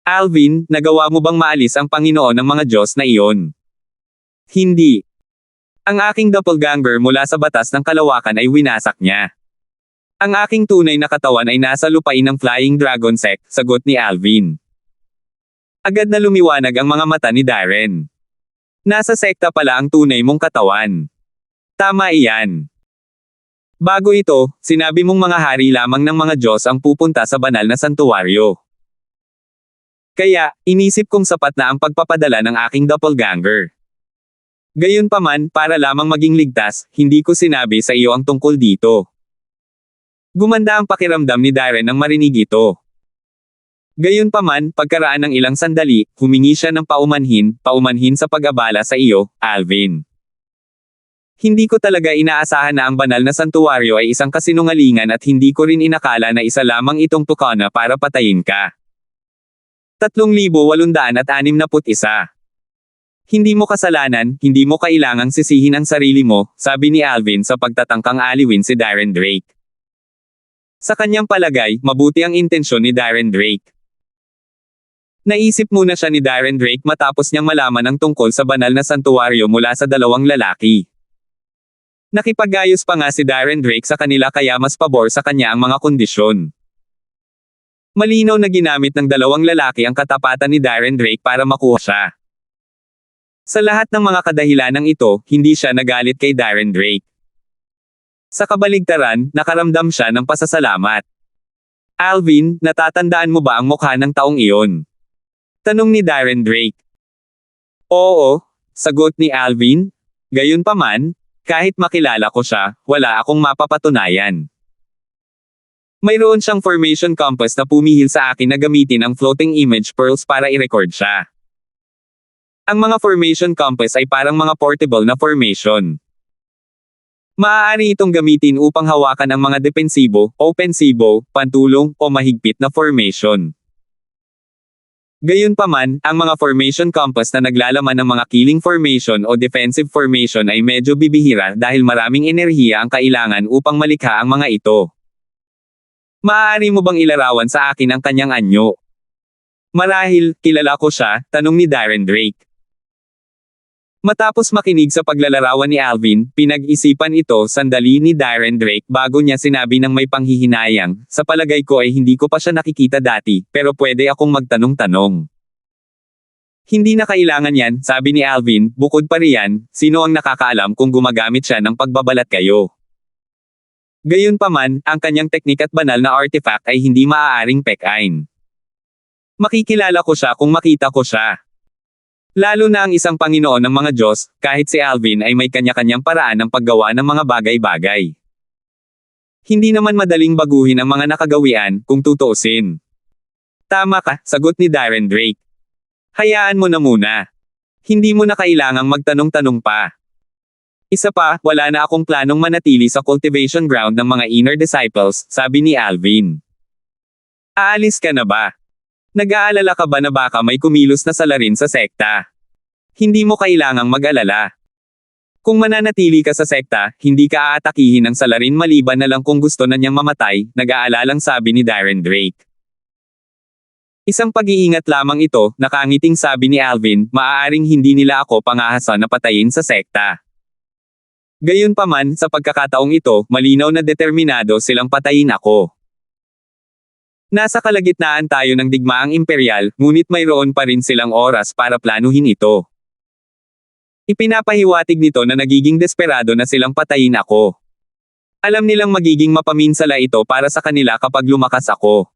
Alvin, nagawa mo bang maalis ang Panginoon ng mga Diyos na iyon? Hindi. Ang aking doppelganger mula sa batas ng kalawakan ay winasak niya. Ang aking tunay na katawan ay nasa lupain ng Flying Dragon Sect, sagot ni Alvin. Agad na lumiwanag ang mga mata ni Darren. Nasa sekta pala ang tunay mong katawan. Tama iyan. Bago ito, sinabi mong mga hari lamang ng mga Diyos ang pupunta sa banal na santuwaryo. Kaya, inisip kong sapat na ang pagpapadala ng aking doppelganger. Gayunpaman, para lamang maging ligtas, hindi ko sinabi sa iyo ang tungkol dito. Gumanda ang pakiramdam ni Darren nang marinig ito. Gayunpaman, pagkaraan ng ilang sandali, humingi siya ng paumanhin sa pag-abala sa iyo, Alvin. Hindi ko talaga inaasahan na ang banal na santuwaryo ay isang kasinungalingan at hindi ko rin inakala na isa lamang itong tukana para patayin ka. 3,861. Hindi mo kasalanan, hindi mo kailangang sisihin ang sarili mo, sabi ni Alvin sa pagtatangkang aliwin si Darren Drake. Sa kanyang palagay, mabuti ang intensyon ni Darren Drake. Naisip muna siya ni Darren Drake matapos niyang malaman ang tungkol sa banal na santuwaryo mula sa dalawang lalaki. Nakipag-ayos pa nga si Darren Drake sa kanila kaya mas pabor sa kanya ang mga kondisyon. Malinaw na ginamit ng dalawang lalaki ang katapatan ni Darren Drake para makuha siya. Sa lahat ng mga kadahilanang ito, hindi siya nagalit kay Darren Drake. Sa kabaligtaran, nakaramdam siya ng pasasalamat. Alvin, natatandaan mo ba ang mukha ng taong iyon? Tanong ni Darren Drake. Oo, sagot ni Alvin. Gayunpaman, kahit makilala ko siya, wala akong mapapatunayan. Mayroon siyang formation compass na pumihil sa akin na gamitin ang floating image pearls para i-record siya. Ang mga formation compass ay parang mga portable na formation. Maaari itong gamitin upang hawakan ang mga depensibo, opensibo, pantulong, o mahigpit na formation. Gayunpaman, ang mga formation compass na naglalaman ng mga killing formation o defensive formation ay medyo bibihira dahil maraming enerhiya ang kailangan upang malikha ang mga ito. Maaari mo bang ilarawan sa akin ang kanyang anyo? Marahil, kilala ko siya, tanong ni Darren Drake. Matapos makinig sa paglalarawan ni Alvin, pinag-isipan ito sandali ni Darren Drake bago niya sinabi ng may panghihinayang, sa palagay ko ay hindi ko pa siya nakikita dati, pero pwede akong magtanong-tanong. Hindi na kailangan yan, sabi ni Alvin, bukod pa riyan, sino ang nakakaalam kung gumagamit siya ng pagbabalat kayo? Gayunpaman, ang kanyang teknik at banal na artifact ay hindi maaaring pekain. Makikilala ko siya kung makita ko siya. Lalo na ang isang Panginoon ng mga Diyos, kahit si Alvin ay may kanya-kanyang paraan ng paggawa ng mga bagay-bagay. Hindi naman madaling baguhin ang mga nakagawian, kung tutuusin. Tama ka, sagot ni Darren Drake. Hayaan mo na muna. Hindi mo na kailangang magtanong-tanong pa. Isa pa, wala na akong planong manatili sa cultivation ground ng mga inner disciples, sabi ni Alvin. Aalis ka na ba? Nag-aalala ka ba na baka may kumilos na salarin sa sekta? Hindi mo kailangang mag-alala. Kung mananatili ka sa sekta, hindi ka aatakihin ng salarin maliban na lang kung gusto na niyang mamatay, nag-aalalang sabi ni Darren Drake. Isang pag-iingat lamang ito, nakangiting sabi ni Alvin, maaaring hindi nila ako pangahasan na patayin sa sekta. Gayunpaman, sa pagkakataong ito, malinaw na determinado silang patayin ako. Nasa kalagitnaan tayo ng digmaang imperial, ngunit mayroon pa rin silang oras para planuhin ito. Ipinapahiwatig nito na nagiging desperado na silang patayin ako. Alam nilang magiging mapaminsala ito para sa kanila kapag lumakas ako.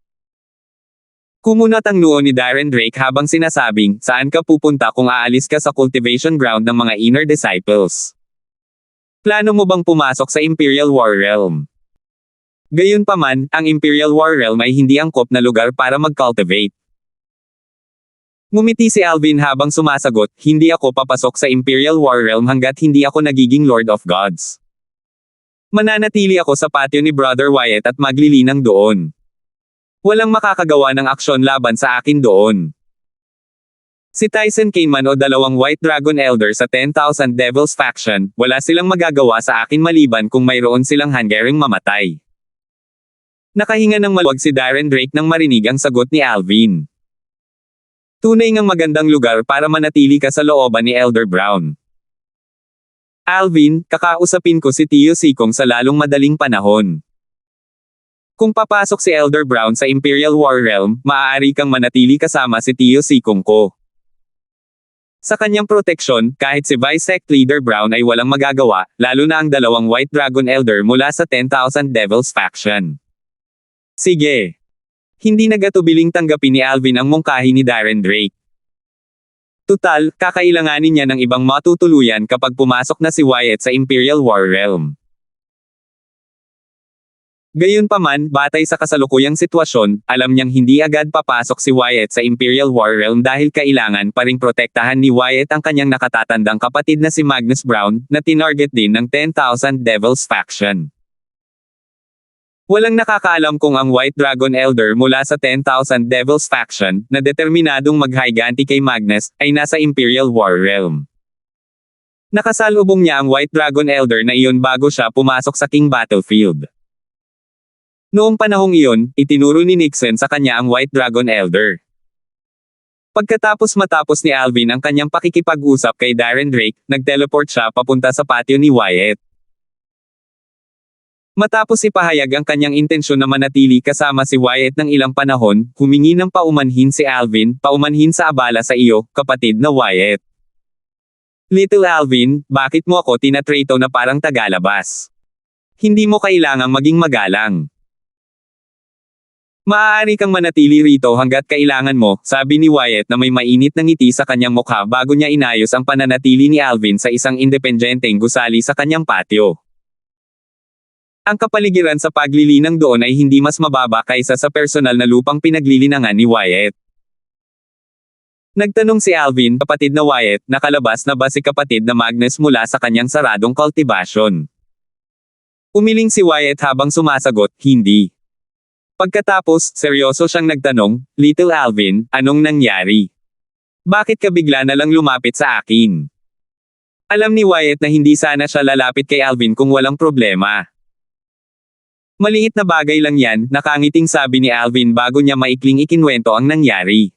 Kumunat ang noo ni Darren Drake habang sinasabing, saan ka pupunta kung aalis ka sa cultivation ground ng mga inner disciples? Plano mo bang pumasok sa Imperial War Realm? Gayunpaman, ang Imperial War Realm ay hindi angkop na lugar para mag-cultivate. Ngumiti si Alvin habang sumasagot, hindi ako papasok sa Imperial War Realm hanggat hindi ako nagiging Lord of Gods. Mananatili ako sa patio ni Brother Wyatt at maglilinang doon. Walang makakagawa ng aksyon laban sa akin doon. Si Tyson Kaneman o dalawang White Dragon Elder sa 10,000 Devils Faction, wala silang magagawa sa akin maliban kung mayroon silang hanggaring mamatay. Nakahinga ng maluwag si Darren Drake nang marinig ang sagot ni Alvin. Tunay ngang magandang lugar para manatili ka sa looban ni Elder Brown. Alvin, kakausapin ko si Tio Sikong sa lalong madaling panahon. Kung papasok si Elder Brown sa Imperial War Realm, maaari kang manatili kasama si Tio Sikong ko. Sa kanyang proteksyon, kahit si Vice Sect Leader Brown ay walang magagawa, lalo na ang dalawang White Dragon Elder mula sa 10,000 Devils faction. Sige. Hindi nagatubiling tanggapin ni Alvin ang mungkahi ni Darren Drake. Tutal, kakailanganin niya ng ibang matutuluyan kapag pumasok na si Wyatt sa Imperial War Realm. Gayunpaman, batay sa kasalukuyang sitwasyon, alam niyang hindi agad papasok si Wyatt sa Imperial War Realm dahil kailangan pa ring protektahan ni Wyatt ang kanyang nakatatandang kapatid na si Magnus Brown, na tinarget din ng 10,000 Devils faction. Walang nakakaalam kung ang White Dragon Elder mula sa 10,000 Devils faction, na determinadong maghiganti kay Magnus, ay nasa Imperial War Realm. Nakasalubong niya ang White Dragon Elder na iyon bago siya pumasok sa King Battlefield. Noong panahong iyon, itinuro ni Nixon sa kanya ang White Dragon Elder. Pagkatapos matapos ni Alvin ang kanyang pakikipag-usap kay Darren Drake, nag-teleport siya papunta sa patio ni Wyatt. Matapos ipahayag ang kanyang intensyon na manatili kasama si Wyatt ng ilang panahon, humingi ng paumanhin si Alvin, paumanhin sa abala sa iyo, kapatid na Wyatt. Little Alvin, bakit mo ako tinatrato na parang tagalabas? Hindi mo kailangang maging magalang. Maaari kang manatili rito hanggat kailangan mo, sabi ni Wyatt na may mainit na ngiti sa kanyang mukha bago niya inayos ang pananatili ni Alvin sa isang independenteng gusali sa kanyang patio. Ang kapaligiran sa paglilinang doon ay hindi mas mababa kaysa sa personal na lupang pinaglilinangan ni Wyatt. Nagtanong si Alvin, kapatid na Wyatt, nakalabas na ba si kapatid na Magnus mula sa kanyang saradong kultibasyon? Umiling si Wyatt habang sumasagot, hindi. Pagkatapos, seryoso siyang nagtanong, Little Alvin, anong nangyari? Bakit ka bigla na lang lumapit sa akin? Alam ni Wyatt na hindi sana siya lalapit kay Alvin kung walang problema. Maliit na bagay lang yan, nakangiting sabi ni Alvin bago niya maikling ikinwento ang nangyari.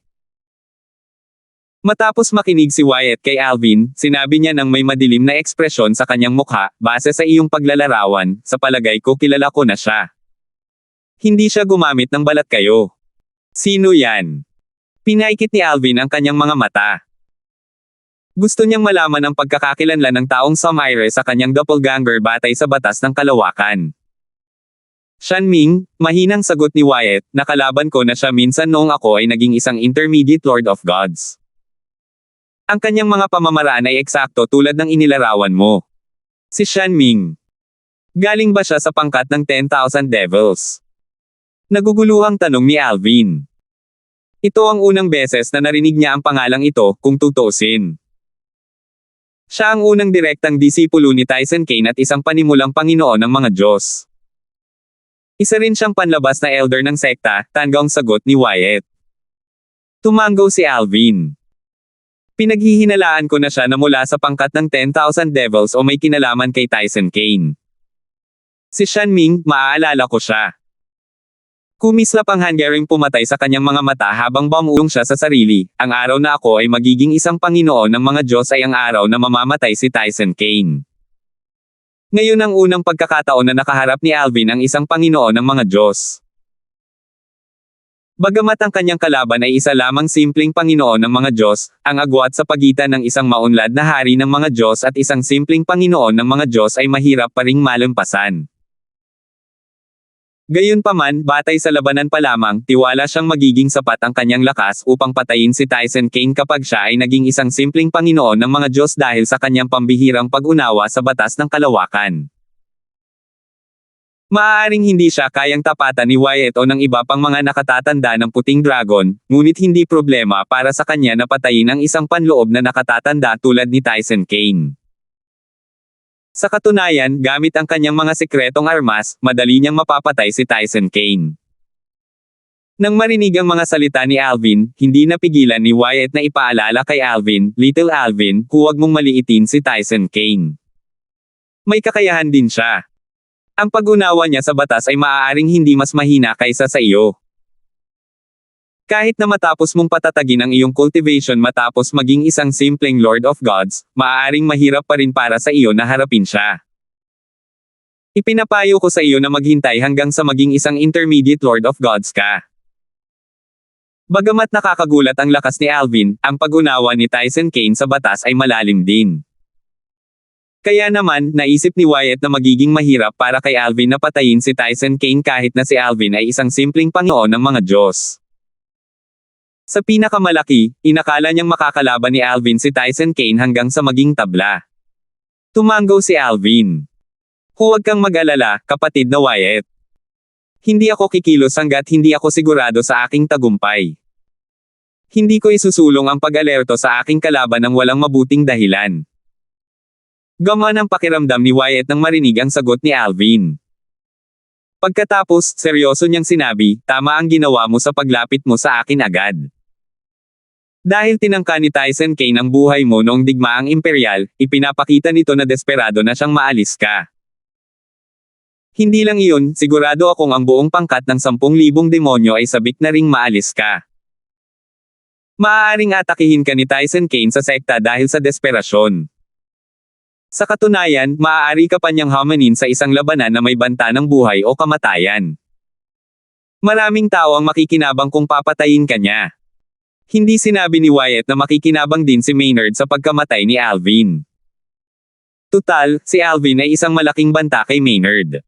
Matapos makinig si Wyatt kay Alvin, sinabi niya ng may madilim na ekspresyon sa kanyang mukha, base sa iyong paglalarawan, sa palagay ko kilala ko na siya. Hindi siya gumamit ng balat kayo. Sino yan? Pinaikit ni Alvin ang kanyang mga mata. Gusto niyang malaman ang pagkakakilanlan ng taong Samire sa kanyang doppelganger batay sa batas ng kalawakan. Shanming, mahinang sagot ni Wyatt, nakalaban ko na siya minsan noong ako ay naging isang intermediate Lord of Gods. Ang kanyang mga pamamaraan ay eksakto tulad ng inilarawan mo. Si Shanming. Galing ba siya sa pangkat ng 10,000 Devils? Naguguluhang tanong ni Alvin. Ito ang unang beses na narinig niya ang pangalang ito, kung tutuusin. Siya ang unang direktang disipulo ni Tyson Kane at isang panimulang Panginoon ng mga Diyos. Isa rin siyang panlabas na elder ng sekta, tanggang sagot ni Wyatt. Tumango si Alvin. Pinaghihinalaan ko na siya na mula sa pangkat ng 10,000 Devils o may kinalaman kay Tyson Kane. Si Shanming, maaalala ko siya. Kumislap ang Hungarian pumatay sa kanyang mga mata habang bumulong siya sa sarili, ang araw na ako ay magiging isang Panginoon ng mga Diyos ay ang araw na mamamatay si Tyson Kane. Ngayon ang unang pagkakataon na nakaharap ni Alvin ang isang Panginoon ng mga Diyos. Bagamat ang kanyang kalaban ay isa lamang simpleng Panginoon ng mga Diyos, ang agwat sa pagitan ng isang maunlad na hari ng mga Diyos at isang simpleng Panginoon ng mga Diyos ay mahirap pa ring malampasan. Gayunpaman, batay sa labanan pa lamang, tiwala siyang magiging sapat ang kanyang lakas upang patayin si Tyson Kane kapag siya ay naging isang simpleng Panginoon ng mga Diyos dahil sa kanyang pambihirang pag-unawa sa batas ng kalawakan. Maaaring hindi siya kayang tapatan ni Wyatt o ng iba pang mga nakatatanda ng puting dragon, ngunit hindi problema para sa kanya na patayin ang isang panloob na nakatatanda tulad ni Tyson Kane. Sa katunayan, gamit ang kanyang mga sekretong armas, madali niyang mapapatay si Tyson Kane. Nang marinig ang mga salita ni Alvin, hindi napigilan ni Wyatt na ipaalala kay Alvin, Little Alvin, huwag mong maliitin si Tyson Kane. May kakayahan din siya. Ang pag-unawa niya sa batas ay maaaring hindi mas mahina kaysa sa iyo. Kahit na matapos mong patatagin ang iyong cultivation matapos maging isang simpleng Lord of Gods, maaaring mahirap pa rin para sa iyo na harapin siya. Ipinapayo ko sa iyo na maghintay hanggang sa maging isang intermediate Lord of Gods ka. Bagamat nakakagulat ang lakas ni Alvin, ang pag-unawa ni Tyson Kane sa batas ay malalim din. Kaya naman, naisip ni Wyatt na magiging mahirap para kay Alvin na patayin si Tyson Kane kahit na si Alvin ay isang simpleng Panginoon ng mga Diyos. Sa pinakamalaki, inakala niyang makakalaban ni Alvin si Tyson Kane hanggang sa maging tabla. Tumanggo si Alvin. Huwag kang mag-alala, kapatid na Wyatt. Hindi ako kikilos hanggat hindi ako sigurado sa aking tagumpay. Hindi ko isusulong ang pag-alerto sa aking kalaban ng walang mabuting dahilan. Gamaan ang pakiramdam ni Wyatt nang marinig ang sagot ni Alvin. Pagkatapos, seryoso niyang sinabi, tama ang ginawa mo sa paglapit mo sa akin agad. Dahil tinangka ni Tyson Kane ang buhay mo noong digmaang imperial, ipinapakita nito na desperado na siyang maalis ka. Hindi lang iyon, sigurado akong ang buong pangkat ng 10,000 demonyo ay sabik na ring maalis ka. Maaaring atakihin ka ni Tyson Kane sa sekta dahil sa desperasyon. Sa katunayan, maaari ka pa niyang hamanin sa isang labanan na may banta ng buhay o kamatayan. Maraming tao ang makikinabang kung papatayin ka niya. Hindi sinabi ni Wyatt na makikinabang din si Maynard sa pagkamatay ni Alvin. Tutal, si Alvin ay isang malaking banta kay Maynard.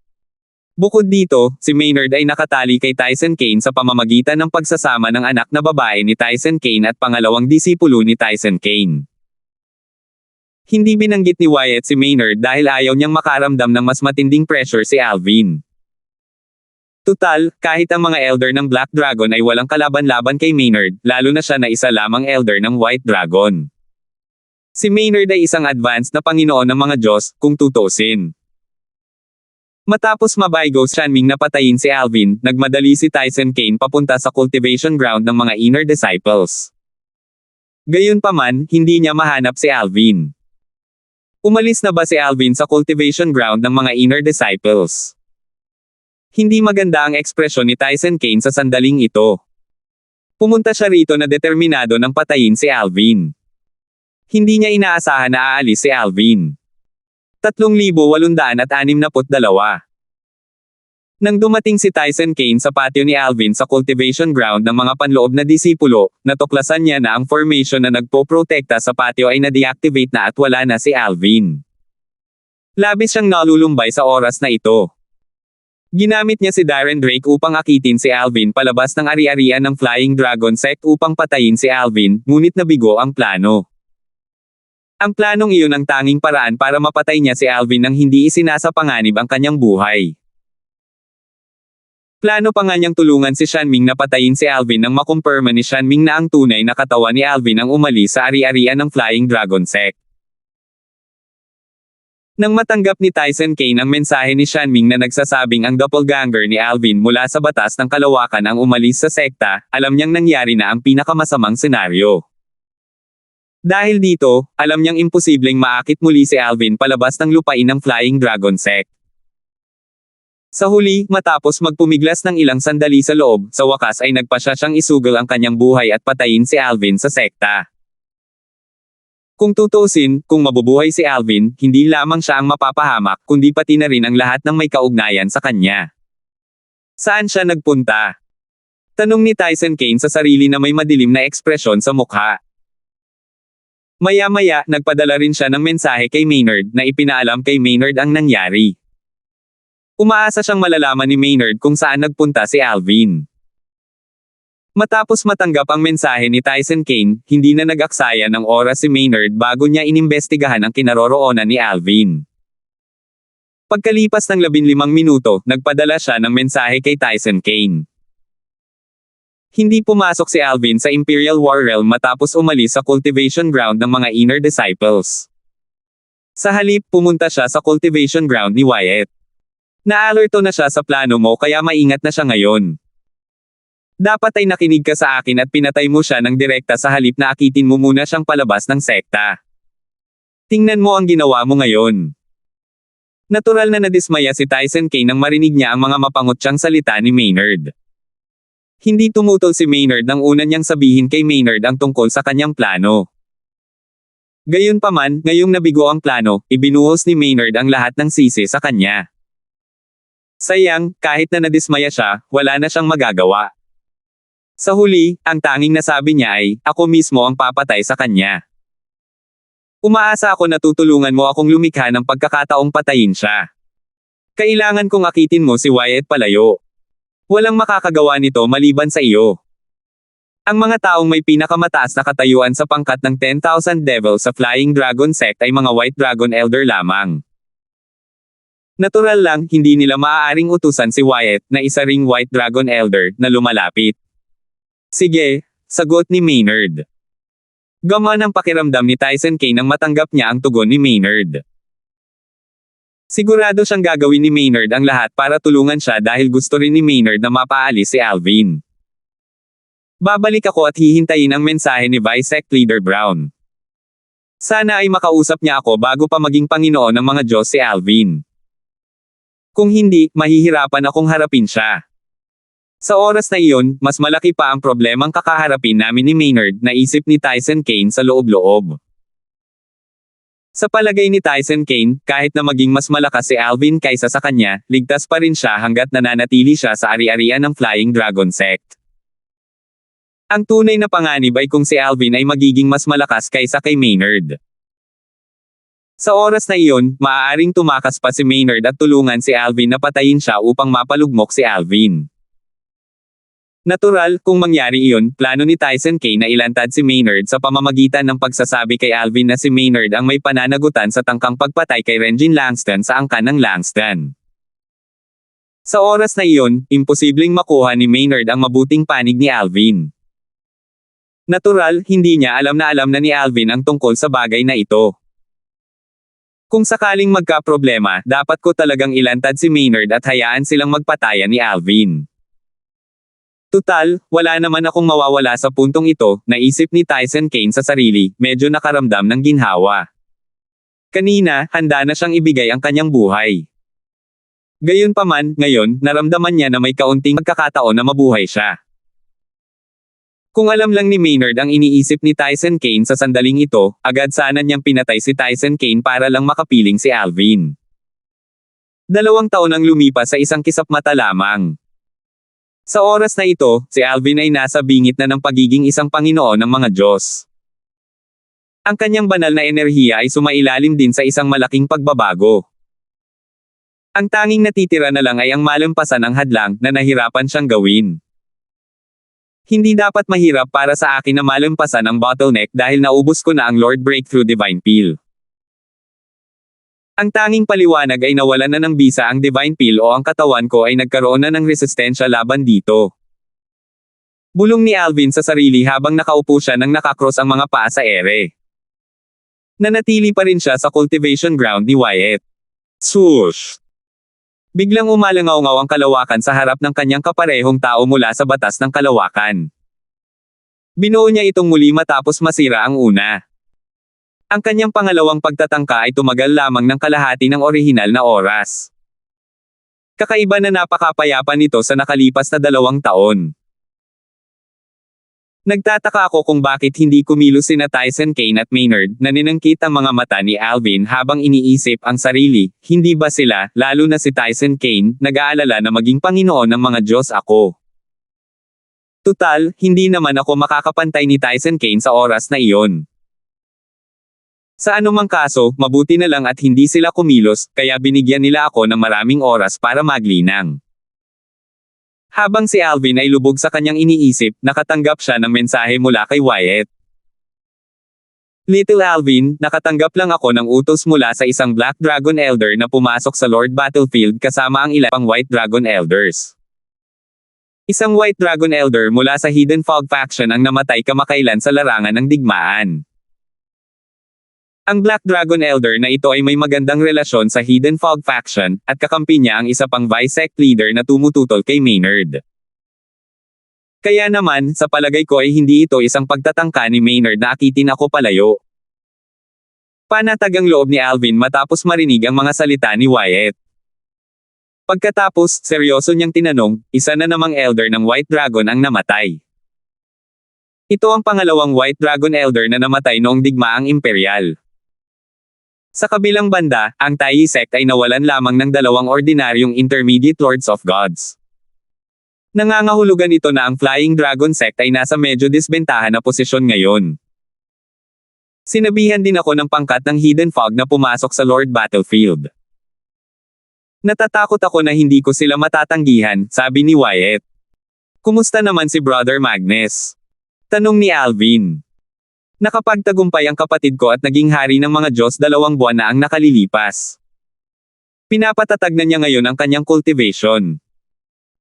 Bukod dito, si Maynard ay nakatali kay Tyson Kane sa pamamagitan ng pagsasama ng anak na babae ni Tyson Kane at pangalawang disipulo ni Tyson Kane. Hindi binanggit ni Wyatt si Maynard dahil ayaw niyang makaramdam ng mas matinding pressure si Alvin. Tutal, kahit ang mga elder ng Black Dragon ay walang kalaban-laban kay Maynard, lalo na siya na isa lamang elder ng White Dragon. Si Maynard ay isang advanced na Panginoon ng mga Diyos, kung tutusin. Matapos mabaygo Shanming na patayin si Alvin, nagmadali si Tyson Kane papunta sa cultivation ground ng mga inner disciples. Gayunpaman, hindi niya mahanap si Alvin. Umalis na ba si Alvin sa cultivation ground ng mga inner disciples? Hindi maganda ang ekspresyon ni Tyson Kane sa sandaling ito. Pumunta siya rito na determinado ng patayin si Alvin. Hindi niya inaasahan na aalis si Alvin. 3,862. Nang dumating si Tyson Kane sa patio ni Alvin sa cultivation ground ng mga panloob na disipulo, natuklasan niya na ang formation na nagpoprotekta sa patio ay na-deactivate na at wala na si Alvin. Labis siyang nalulumbay sa oras na ito. Ginamit niya si Darren Drake upang akitin si Alvin palabas ng ari-arian ng Flying Dragon Sect upang patayin si Alvin, ngunit nabigo ang plano. Ang planong iyon ang tanging paraan para mapatay niya si Alvin nang hindi isinasapanganib ang kanyang buhay. Plano pa nga niyang tulungan si Shanming na patayin si Alvin nang makumpirma ni Shanming na ang tunay na katawan ni Alvin ang umalis sa ari-arian ng Flying Dragon Sect. Nang matanggap ni Tyson Kane ang mensahe ni Shanming na nagsasabing ang doppelganger ni Alvin mula sa batas ng kalawakan ang umalis sa sekta, alam niyang nangyari na ang pinakamasamang senaryo. Dahil dito, alam niyang imposibleng maakit muli si Alvin palabas ng lupain ng Flying Dragon Sect. Sa huli, matapos magpumiglas ng ilang sandali sa loob, sa wakas ay nagpasya siyang isugal ang kanyang buhay at patayin si Alvin sa sekta. Kung tutuusin, kung mabubuhay si Alvin, hindi lamang siya ang mapapahamak, kundi pati na rin ang lahat ng may kaugnayan sa kanya. Saan siya nagpunta? Tanong ni Tyson Kane sa sarili na may madilim na ekspresyon sa mukha. Maya-maya, nagpadala rin siya ng mensahe kay Maynard na ipinaalam kay Maynard ang nangyari. Umaasa siyang malalaman ni Maynard kung saan nagpunta si Alvin. Matapos matanggap ang mensahe ni Tyson Kane, hindi na nag-aksaya ng oras si Maynard bago niya inimbestigahan ang kinaroroonan ni Alvin. Pagkalipas ng 15 minuto, nagpadala siya ng mensahe kay Tyson Kane. Hindi pumasok si Alvin sa Imperial War Realm matapos umalis sa cultivation ground ng mga inner disciples. Sa halip, pumunta siya sa cultivation ground ni Wyatt. Naalerto na siya sa plano mo kaya maingat na siya ngayon. Dapat ay nakinig ka sa akin at pinatay mo siya ng direkta sa halip na akitin mo muna siyang palabas ng sekta. Tingnan mo ang ginawa mo ngayon. Natural na nadismaya si Tyson Kane nang marinig niya ang mga mapangutyang salita ni Maynard. Hindi tumutol si Maynard nang una niyang sabihin kay Maynard ang tungkol sa kanyang plano. Gayunpaman, ngayong nabigo ang plano, ibinuhos ni Maynard ang lahat ng sisi sa kanya. Sayang, kahit na nadismaya siya, wala na siyang magagawa. Sa huli, ang tanging nasabi niya ay, ako mismo ang papatay sa kanya. Umaasa ako na tutulungan mo akong lumikha ng pagkakataong patayin siya. Kailangan kong akitin mo si Wyatt palayo. Walang makakagawa nito maliban sa iyo. Ang mga taong may pinakamataas na katayuan sa pangkat ng 10,000 Devil sa Flying Dragon Sect ay mga White Dragon Elder lamang. Natural lang, hindi nila maaaring utusan si Wyatt na isa ring White Dragon Elder na lumalapit. Sige, sagot ni Maynard. Gamaan ang pakiramdam ni Tyson Kane nang matanggap niya ang tugon ni Maynard. Sigurado siyang gagawin ni Maynard ang lahat para tulungan siya dahil gusto rin ni Maynard na mapaalis si Alvin. Babalik ako at hihintayin ang mensahe ni Vice Sect Leader Brown. Sana ay makausap niya ako bago pa maging Panginoon ng mga Diyos si Alvin. Kung hindi, mahihirapan akong harapin siya. Sa oras na iyon, mas malaki pa ang problemang kakaharapin namin ni Maynard, naisip ni Tyson Kane sa loob-loob. Sa palagay ni Tyson Kane, kahit na maging mas malakas si Alvin kaysa sa kanya, ligtas pa rin siya hanggat nananatili siya sa ari-arian ng Flying Dragon Sect. Ang tunay na panganib ay kung si Alvin ay magiging mas malakas kaysa kay Maynard. Sa oras na iyon, maaaring tumakas pa si Maynard at tulungan si Alvin na patayin siya upang mapalugmok si Alvin. Natural, kung mangyari iyon, plano ni Tyson Kane na ilantad si Maynard sa pamamagitan ng pagsasabi kay Alvin na si Maynard ang may pananagutan sa tangkang pagpatay kay Regine Langston sa angkan ng Langston. Sa oras na iyon, imposibleng makuha ni Maynard ang mabuting panig ni Alvin. Natural, hindi niya alam na ni Alvin ang tungkol sa bagay na ito. Kung sakaling magka-problema, dapat ko talagang ilantad si Maynard at hayaan silang magpatayan ni Alvin. Tutal, wala naman akong mawawala sa puntong ito, naisip ni Tyson Kane sa sarili, medyo nakaramdam ng ginhawa. Kanina, handa na siyang ibigay ang kanyang buhay. Gayunpaman, ngayon, naramdaman niya na may kaunting pagkakataon na mabuhay siya. Kung alam lang ni Maynard ang iniisip ni Tyson Kane sa sandaling ito, agad sana niyang pinatay si Tyson Kane para lang makapiling si Alvin. 2 taon ang lumipas sa isang kisap mata lamang. Sa oras na ito, si Alvin ay nasa bingit na ng pagiging isang Panginoon ng mga Diyos. Ang kanyang banal na enerhiya ay sumailalim din sa isang malaking pagbabago. Ang tanging natitira na lang ay ang malampasan ng hadlang na nahirapan siyang gawin. Hindi dapat mahirap para sa akin na malampasan ang bottleneck dahil naubos ko na ang Lord Breakthrough Divine Peel. Ang tanging paliwanag ay nawalan na ng bisa ang Divine Peel o ang katawan ko ay nagkaroon na ng resistensya laban dito. Bulong ni Alvin sa sarili habang nakaupo siya nang nakakross ang mga paa sa ere. Nanatili pa rin siya sa cultivation ground ni Wyatt. Swoosh! Biglang umalangaw-ngaw ang kalawakan sa harap ng kanyang kaparehong tao mula sa batas ng kalawakan. Binuo niya itong muli matapos masira ang una. Ang kanyang pangalawang pagtatangka ay tumagal lamang ng kalahati ng orihinal na oras. Kakaiba na napakapayapa nito sa nakalipas na 2 taon. Nagtataka ako kung bakit hindi kumilos sina Tyson Kane at Maynard na ninangkit ang mga mata ni Alvin habang iniisip ang sarili, hindi ba sila, lalo na si Tyson Kane, nag-aalala na maging Panginoon ng mga Diyos ako. Tutal, hindi naman ako makakapantay ni Tyson Kane sa oras na iyon. Sa anumang kaso, mabuti na lang at hindi sila kumilos, kaya binigyan nila ako ng maraming oras para maglinang. Habang si Alvin ay lubog sa kanyang iniisip, nakatanggap siya ng mensahe mula kay Wyatt. Little Alvin, nakatanggap lang ako ng utos mula sa isang Black Dragon Elder na pumasok sa Lord Battlefield kasama ang ilang pang White Dragon Elders. Isang White Dragon Elder mula sa Hidden Fog faction ang namatay kamakailan sa larangan ng digmaan. Ang Black Dragon Elder na ito ay may magandang relasyon sa Hidden Fog faction, at kakampi niya ang isa pang Vice Sect Leader na tumututol kay Maynard. Kaya naman, sa palagay ko ay hindi ito isang pagtatangka ni Maynard na akitin ako palayo. Panatag ang loob ni Alvin matapos marinig ang mga salita ni Wyatt. Pagkatapos, seryoso niyang tinanong, isa na namang Elder ng White Dragon ang namatay. Ito ang pangalawang White Dragon Elder na namatay noong digmaang imperial. Sa kabilang banda, ang Taiyi Sect ay nawalan lamang ng 2 ordinaryong Intermediate Lords of Gods. Nangangahulugan ito na ang Flying Dragon Sect ay nasa medyo disbentahan na posisyon ngayon. Sinabihan din ako ng pangkat ng Hidden Fog na pumasok sa Lord Battlefield. Natatakot ako na hindi ko sila matatanggihan, sabi ni Wyatt. Kumusta naman si Brother Magnus? Tanong ni Alvin. Nakapagtagumpay ang kapatid ko at naging hari ng mga Diyos 2 buwan na ang nakalilipas. Pinapatatag na niya ngayon ang kanyang cultivation.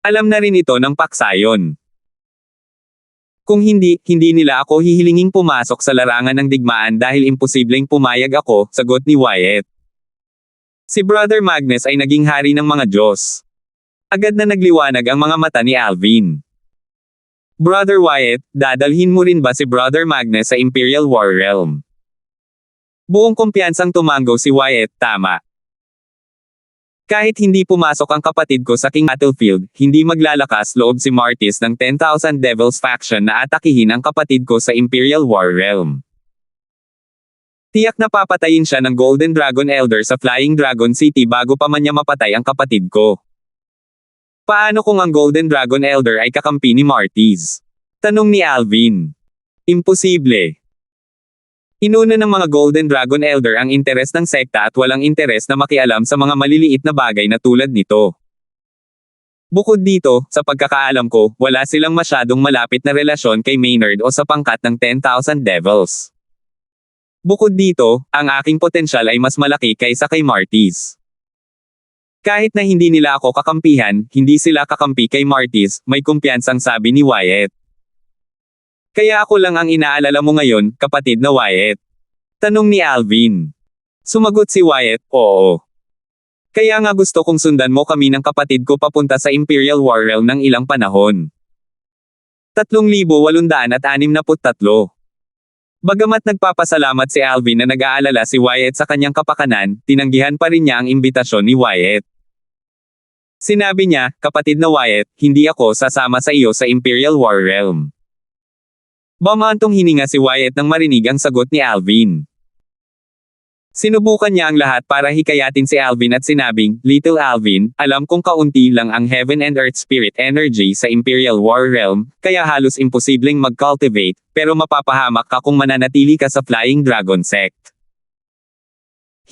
Alam na rin ito ng paksayon. Kung hindi nila ako hihilinging pumasok sa larangan ng digmaan dahil imposibleng pumayag ako, sagot ni Wyatt. Si Brother Magnus ay naging hari ng mga Diyos. Agad na nagliwanag ang mga mata ni Alvin. Brother Wyatt, dadalhin mo rin ba si Brother Magnus sa Imperial War Realm? Buong kumpiyansang tumango si Wyatt, tama. Kahit hindi pumasok ang kapatid ko sa King Battlefield, hindi maglalakas loob si Martis ng 10,000 Devils faction na atakihin ang kapatid ko sa Imperial War Realm. Tiyak na papatayin siya ng Golden Dragon Elder sa Flying Dragon City bago pa man niya mapatay ang kapatid ko. Paano kung ang Golden Dragon Elder ay kakampi ni Martis? Tanong ni Alvin. Imposible. Inuna ng mga Golden Dragon Elder ang interes ng sekta at walang interes na makialam sa mga maliliit na bagay na tulad nito. Bukod dito, sa pagkakaalam ko, wala silang masyadong malapit na relasyon kay Maynard o sa pangkat ng 10,000 Devils. Bukod dito, ang aking potensyal ay mas malaki kaysa kay Martis. Kahit na hindi nila ako kakampihan, hindi sila kakampi kay Martis, may kumpiyansang sabi ni Wyatt. Kaya ako lang ang inaalala mo ngayon, kapatid na Wyatt. Tanong ni Alvin. Sumagot si Wyatt, oo. Kaya nga gusto kong sundan mo kami ng kapatid ko papunta sa Imperial War Realm ng ilang panahon. 3,863. Bagamat nagpapasalamat si Alvin na nag-aalala si Wyatt sa kanyang kapakanan, tinanggihan pa rin niya ang imbitasyon ni Wyatt. Sinabi niya, kapatid na Wyatt, hindi ako sasama sa iyo sa Imperial War Realm. Bamantong hininga si Wyatt nang marinig ang sagot ni Alvin. Sinubukan niya ang lahat para hikayatin si Alvin at sinabing, Little Alvin, alam kong kaunti lang ang Heaven and Earth Spirit Energy sa Imperial War Realm, kaya halos imposibleng mag-cultivate, pero mapapahamak ka kung mananatili ka sa Flying Dragon Sect.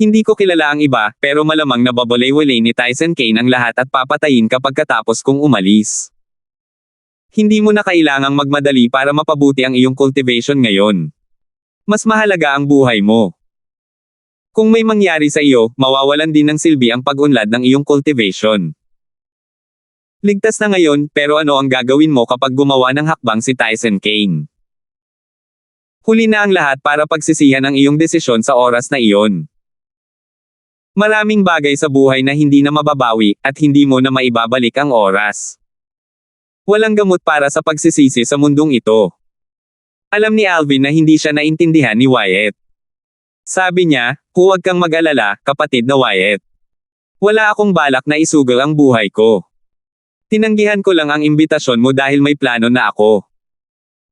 Hindi ko kilala ang iba, pero malamang nababalay-walay ni Tyson Kane ang lahat at papatayin ka pagkatapos kong umalis. Hindi mo na kailangang magmadali para mapabuti ang iyong cultivation ngayon. Mas mahalaga ang buhay mo. Kung may mangyari sa iyo, mawawalan din ng silbi ang pag-unlad ng iyong cultivation. Ligtas na ngayon, pero ano ang gagawin mo kapag gumawa ng hakbang si Tyson Kane? Huli na ang lahat para pagsisihan ang iyong desisyon sa oras na iyon. Maraming bagay sa buhay na hindi na mababawi, at hindi mo na maibabalik ang oras. Walang gamot para sa pagsisisi sa mundong ito. Alam ni Alvin na hindi siya naintindihan ni Wyatt. Sabi niya, huwag kang mag-alala, kapatid na Wyatt. Wala akong balak na isugal ang buhay ko. Tinanggihan ko lang ang imbitasyon mo dahil may plano na ako.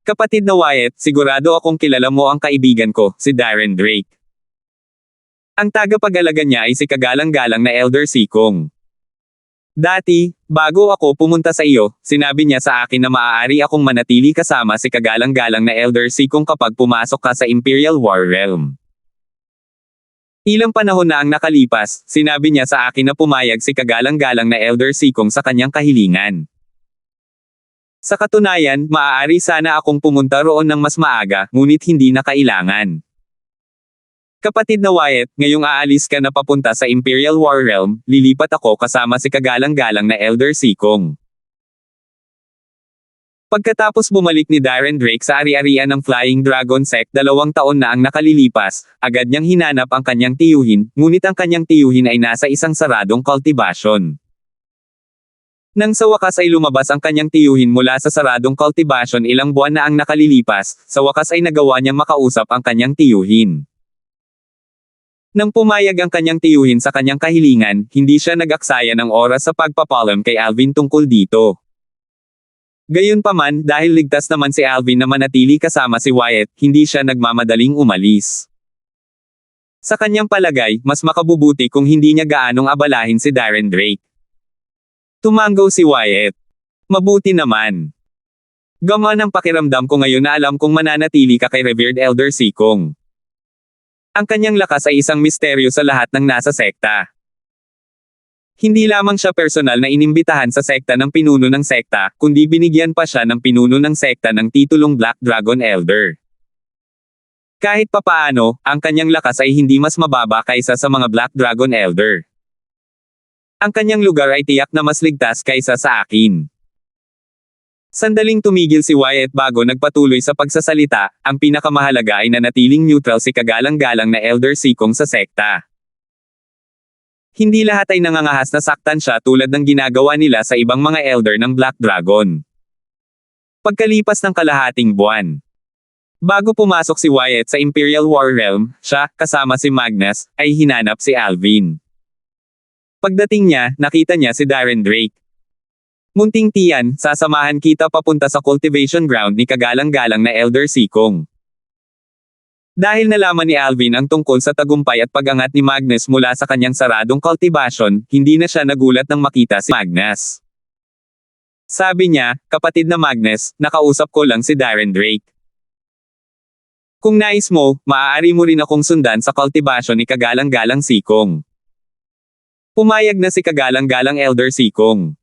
Kapatid na Wyatt, sigurado akong kilala mo ang kaibigan ko, si Darren Drake. Ang tagapag-alaga niya ay si kagalang-galang na Elder Sikong. Dati, bago ako pumunta sa iyo, sinabi niya sa akin na maaari akong manatili kasama si kagalang-galang na Elder Sikong kapag pumasok ka sa Imperial War Realm. Ilang panahon na ang nakalipas, sinabi niya sa akin na pumayag si kagalang-galang na Elder Sikong sa kanyang kahilingan. Sa katunayan, maaari sana akong pumunta roon ng mas maaga, ngunit hindi na kailangan. Kapatid na Wyatt, ngayong aalis ka na papunta sa Imperial War Realm, lilipat ako kasama si kagalang-galang na Elder Sikong. Pagkatapos bumalik ni Darren Drake sa ari-arian ng Flying Dragon Sect 2 taon na ang nakalilipas, agad niyang hinanap ang kanyang tiyuhin, ngunit ang kanyang tiyuhin ay nasa isang saradong cultivation. Nang sa wakas ay lumabas ang kanyang tiyuhin mula sa saradong cultivation ilang buwan na ang nakalilipas, sa wakas ay nagawa niyang makausap ang kanyang tiyuhin. Nang pumayag ang kanyang tiyuhin sa kanyang kahilingan, hindi siya nag-aksaya ng oras sa pagpapalam kay Alvin tungkol dito. Gayunpaman, dahil ligtas naman si Alvin na manatili kasama si Wyatt, hindi siya nagmamadaling umalis. Sa kanyang palagay, mas makabubuti kung hindi niya gaanong abalahin si Darren Drake. Tumango si Wyatt. Mabuti naman. Gamaan ang pakiramdam ko ngayon na alam kong mananatili ka kay Revered Elder Sikong. Ang kanyang lakas ay isang misteryo sa lahat ng nasa sekta. Hindi lamang siya personal na inimbitahan sa sekta ng pinuno ng sekta, kundi binigyan pa siya ng pinuno ng sekta ng titulong Black Dragon Elder. Kahit papaano, ang kanyang lakas ay hindi mas mababa kaysa sa mga Black Dragon Elder. Ang kanyang lugar ay tiyak na mas ligtas kaysa sa akin. Sandaling tumigil si Wyatt bago nagpatuloy sa pagsasalita, ang pinakamahalaga ay nanatiling neutral si kagalang-galang na Elder Sikong sa sekta. Hindi lahat ay nangangahas na saktan siya tulad ng ginagawa nila sa ibang mga Elder ng Black Dragon. Pagkalipas ng kalahating buwan, bago pumasok si Wyatt sa Imperial War Realm, siya, kasama si Magnus, ay hinanap si Alvin. Pagdating niya, nakita niya si Darren Drake. Munting tiyan, sasamahan kita papunta sa cultivation ground ni kagalang-galang na Elder Sikong. Dahil nalaman ni Alvin ang tungkol sa tagumpay at pag-angat ni Magnus mula sa kanyang saradong cultivation, hindi na siya nagulat nang makita si Magnus. Sabi niya, kapatid na Magnus, nakausap ko lang si Darren Drake. Kung nais mo, maaari mo rin akong sundan sa cultivation ni kagalang-galang Sikong. Pumayag na si kagalang-galang Elder Sikong.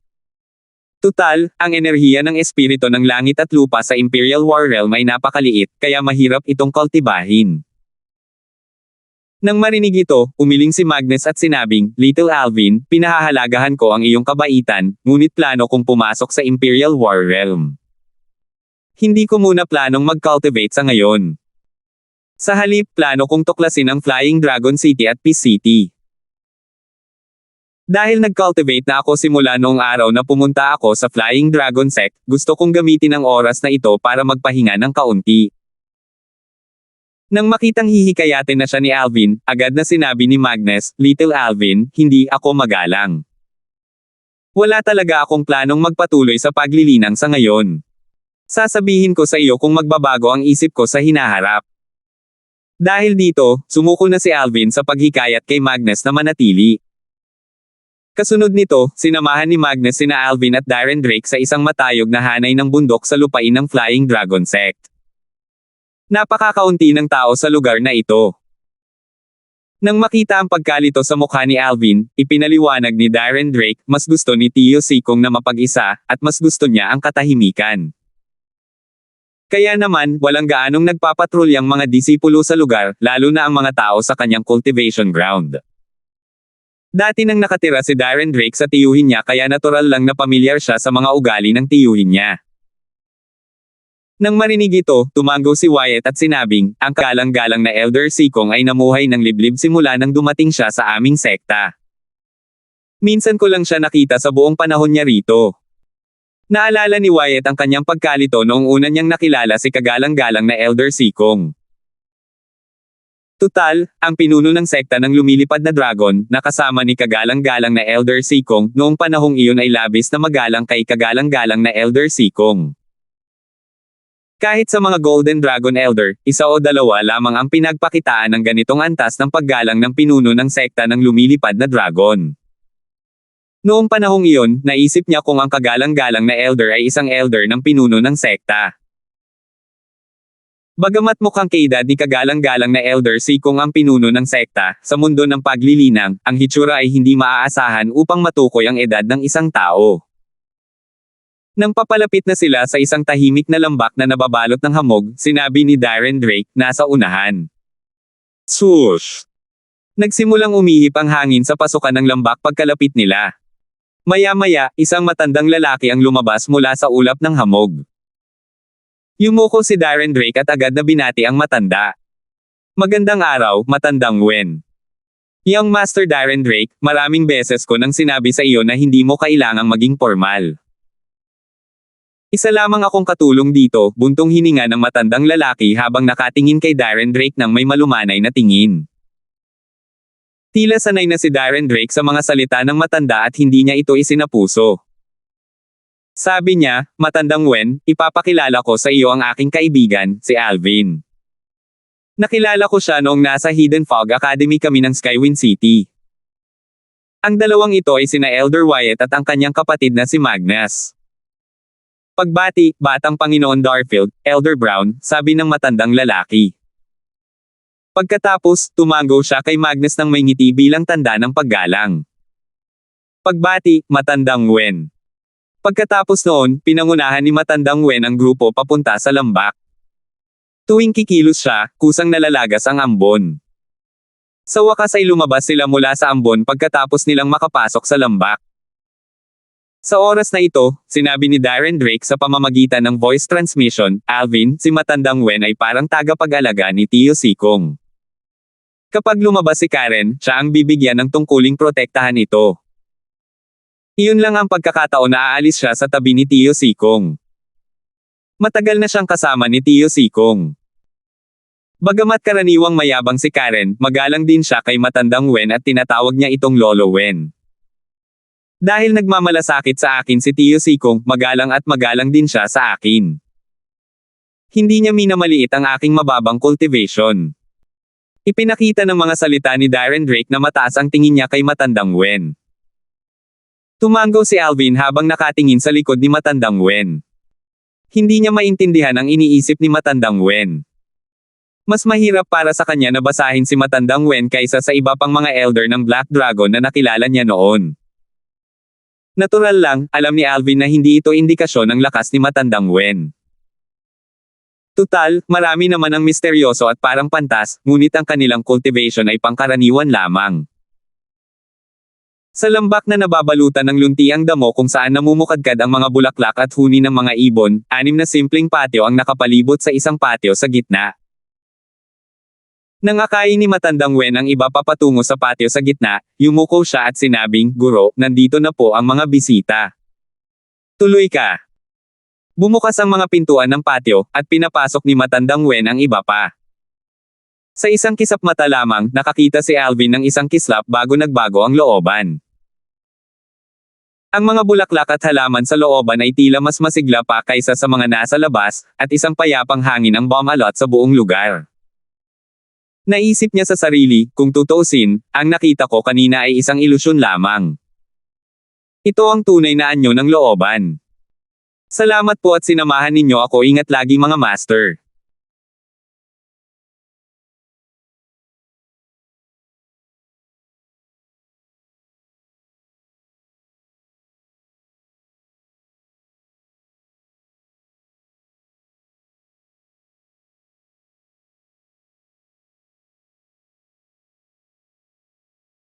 Tutal, ang enerhiya ng espiritu ng langit at lupa sa Imperial War Realm ay napakaliit, kaya mahirap itong kultibahin. Nang marinig ito, umiling si Magnus at sinabing, Little Alvin, pinahahalagahan ko ang iyong kabaitan, ngunit plano kong pumasok sa Imperial War Realm. Hindi ko muna planong mag-cultivate sa ngayon. Sa halip, plano kong tuklasin ang Flying Dragon City at Peace City. Dahil nag-cultivate na ako simula noong araw na pumunta ako sa Flying Dragon Sect, gusto kong gamitin ang oras na ito para magpahinga ng kaunti. Nang makitang hihikayatin na siya ni Alvin, agad na sinabi ni Magnus, Little Alvin, hindi ako magalang. Wala talaga akong planong magpatuloy sa paglilinang sa ngayon. Sasabihin ko sa iyo kung magbabago ang isip ko sa hinaharap. Dahil dito, sumuko na si Alvin sa paghikayat kay Magnus na manatili. Kasunod nito, sinamahan ni Magnus sina Alvin at Darren Drake sa isang matayog na hanay ng bundok sa lupain ng Flying Dragon Sect. Napakakaunti ng tao sa lugar na ito. Nang makita ang pagkalito sa mukha ni Alvin, ipinaliwanag ni Darren Drake, mas gusto ni Tio Sikong na mapag-isa, at mas gusto niya ang katahimikan. Kaya naman, walang gaanong nagpapatrulyang mga disipulo sa lugar, lalo na ang mga tao sa kanyang cultivation ground. Dati nang nakatira si Darren Drake sa tiyuhin niya kaya natural lang na pamilyar siya sa mga ugali ng tiyuhin niya. Nang marinig ito, tumango si Wyatt at sinabing, ang kagalang-galang na Elder Sikong ay namuhay ng liblib simula nang dumating siya sa aming sekta. Minsan ko lang siya nakita sa buong panahon niya rito. Naalala ni Wyatt ang kanyang pagkalito noong una niyang nakilala si kagalang-galang na Elder Sikong. Tutal, ang pinuno ng sekta ng lumilipad na dragon, na kasama ni kagalang-galang na Elder Sikong, noong panahong iyon ay labis na magalang kay kagalang-galang na Elder Sikong. Kahit sa mga Golden Dragon Elder, isa o dalawa lamang ang pinagpakitaan ng ganitong antas ng paggalang ng pinuno ng sekta ng lumilipad na dragon. Noong panahong iyon, naisip niya kung ang kagalang-galang na Elder ay isang Elder ng pinuno ng sekta. Bagamat mukhang kaedad ni kagalang-galang na Elder Sikong ang pinuno ng sekta, sa mundo ng paglilinang, ang hitsura ay hindi maaasahan upang matukoy ang edad ng isang tao. Nang papalapit na sila sa isang tahimik na lambak na nababalot ng hamog, sinabi ni Darren Drake, nasa unahan. Swoosh! Nagsimulang umihip ang hangin sa pasukan ng lambak pagkalapit nila. Maya-maya, isang matandang lalaki ang lumabas mula sa ulap ng hamog. Yumuko si Darren Drake at agad na binati ang matanda. Magandang araw, matandang Wen. Young Master Darren Drake, maraming beses ko nang sinabi sa iyo na hindi mo kailangang maging formal. Isa lamang akong katulong dito, buntong hininga ng matandang lalaki habang nakatingin kay Darren Drake ng may malumanay na tingin. Tila sanay na si Darren Drake sa mga salita ng matanda at hindi niya ito isinapuso. Sabi niya, matandang Wen, ipapakilala ko sa iyo ang aking kaibigan, si Alvin. Nakilala ko siya noong nasa Hidden Fog Academy kami ng Skywind City. Ang dalawang ito ay sina Elder Wyatt at ang kanyang kapatid na si Magnus. Pagbati, Batang Panginoon Darfield, Elder Brown, sabi ng matandang lalaki. Pagkatapos, tumango siya kay Magnus ng may ngiti bilang tanda ng paggalang. Pagbati, Matandang Wen. Pagkatapos noon, pinangunahan ni Matandang Wen ang grupo papunta sa lambak. Tuwing kikilos siya, kusang nalalagas ang ambon. Sa wakas ay lumabas sila mula sa ambon pagkatapos nilang makapasok sa lambak. Sa oras na ito, sinabi ni Darren Drake sa pamamagitan ng voice transmission, Alvin, si Matandang Wen ay parang tagapag-alaga ni Tio Sikong. Kapag lumabas si Karen, siya ang bibigyan ng tungkuling protektahan ito. Iyon lang ang pagkakataon na aalis siya sa tabi ni Tio Sikong. Matagal na siyang kasama ni Tio Sikong. Bagamat karaniwang mayabang si Karen, magalang din siya kay Matandang Wen at tinatawag niya itong Lolo Wen. Dahil nagmamalasakit sa akin si Tio Sikong, magalang at magalang din siya sa akin. Hindi niya minamaliit ang aking mababang cultivation. Ipinakita ng mga salita ni Darren Drake na mataas ang tingin niya kay Matandang Wen. Tumango si Alvin habang nakatingin sa likod ni Matandang Wen. Hindi niya maintindihan ang iniisip ni Matandang Wen. Mas mahirap para sa kanya na basahin si Matandang Wen kaysa sa iba pang mga elder ng Black Dragon na nakilala niya noon. Natural lang, alam ni Alvin na hindi ito indikasyon ng lakas ni Matandang Wen. Tutal, marami naman ang misteryoso at parang pantas, ngunit ang kanilang cultivation ay pangkaraniwan lamang. Sa lambak na nababalutan ng luntiang damo kung saan namumukadkad ang mga bulaklak at huni ng mga ibon, 6 na simpleng patio ang nakapalibot sa isang patio sa gitna. Nang akayin ni Matandang Wen ang iba papatungo sa patio sa gitna, yumuko siya at sinabing, Guro, nandito na po ang mga bisita. Tuloy ka. Bumukas ang mga pintuan ng patio, at pinapasok ni Matandang Wen ang iba pa. Sa isang kisap mata lamang, nakakita si Alvin ng isang kislap bago nagbago ang looban. Ang mga bulaklak at halaman sa looban ay tila mas masigla pa kaysa sa mga nasa labas, at isang payapang hangin ang bumalot sa buong lugar. Naisip niya sa sarili, kung tutuusin, ang nakita ko kanina ay isang ilusyon lamang. Ito ang tunay na anyo ng looban. Salamat po at sinamahan ninyo ako, ingat lagi mga master.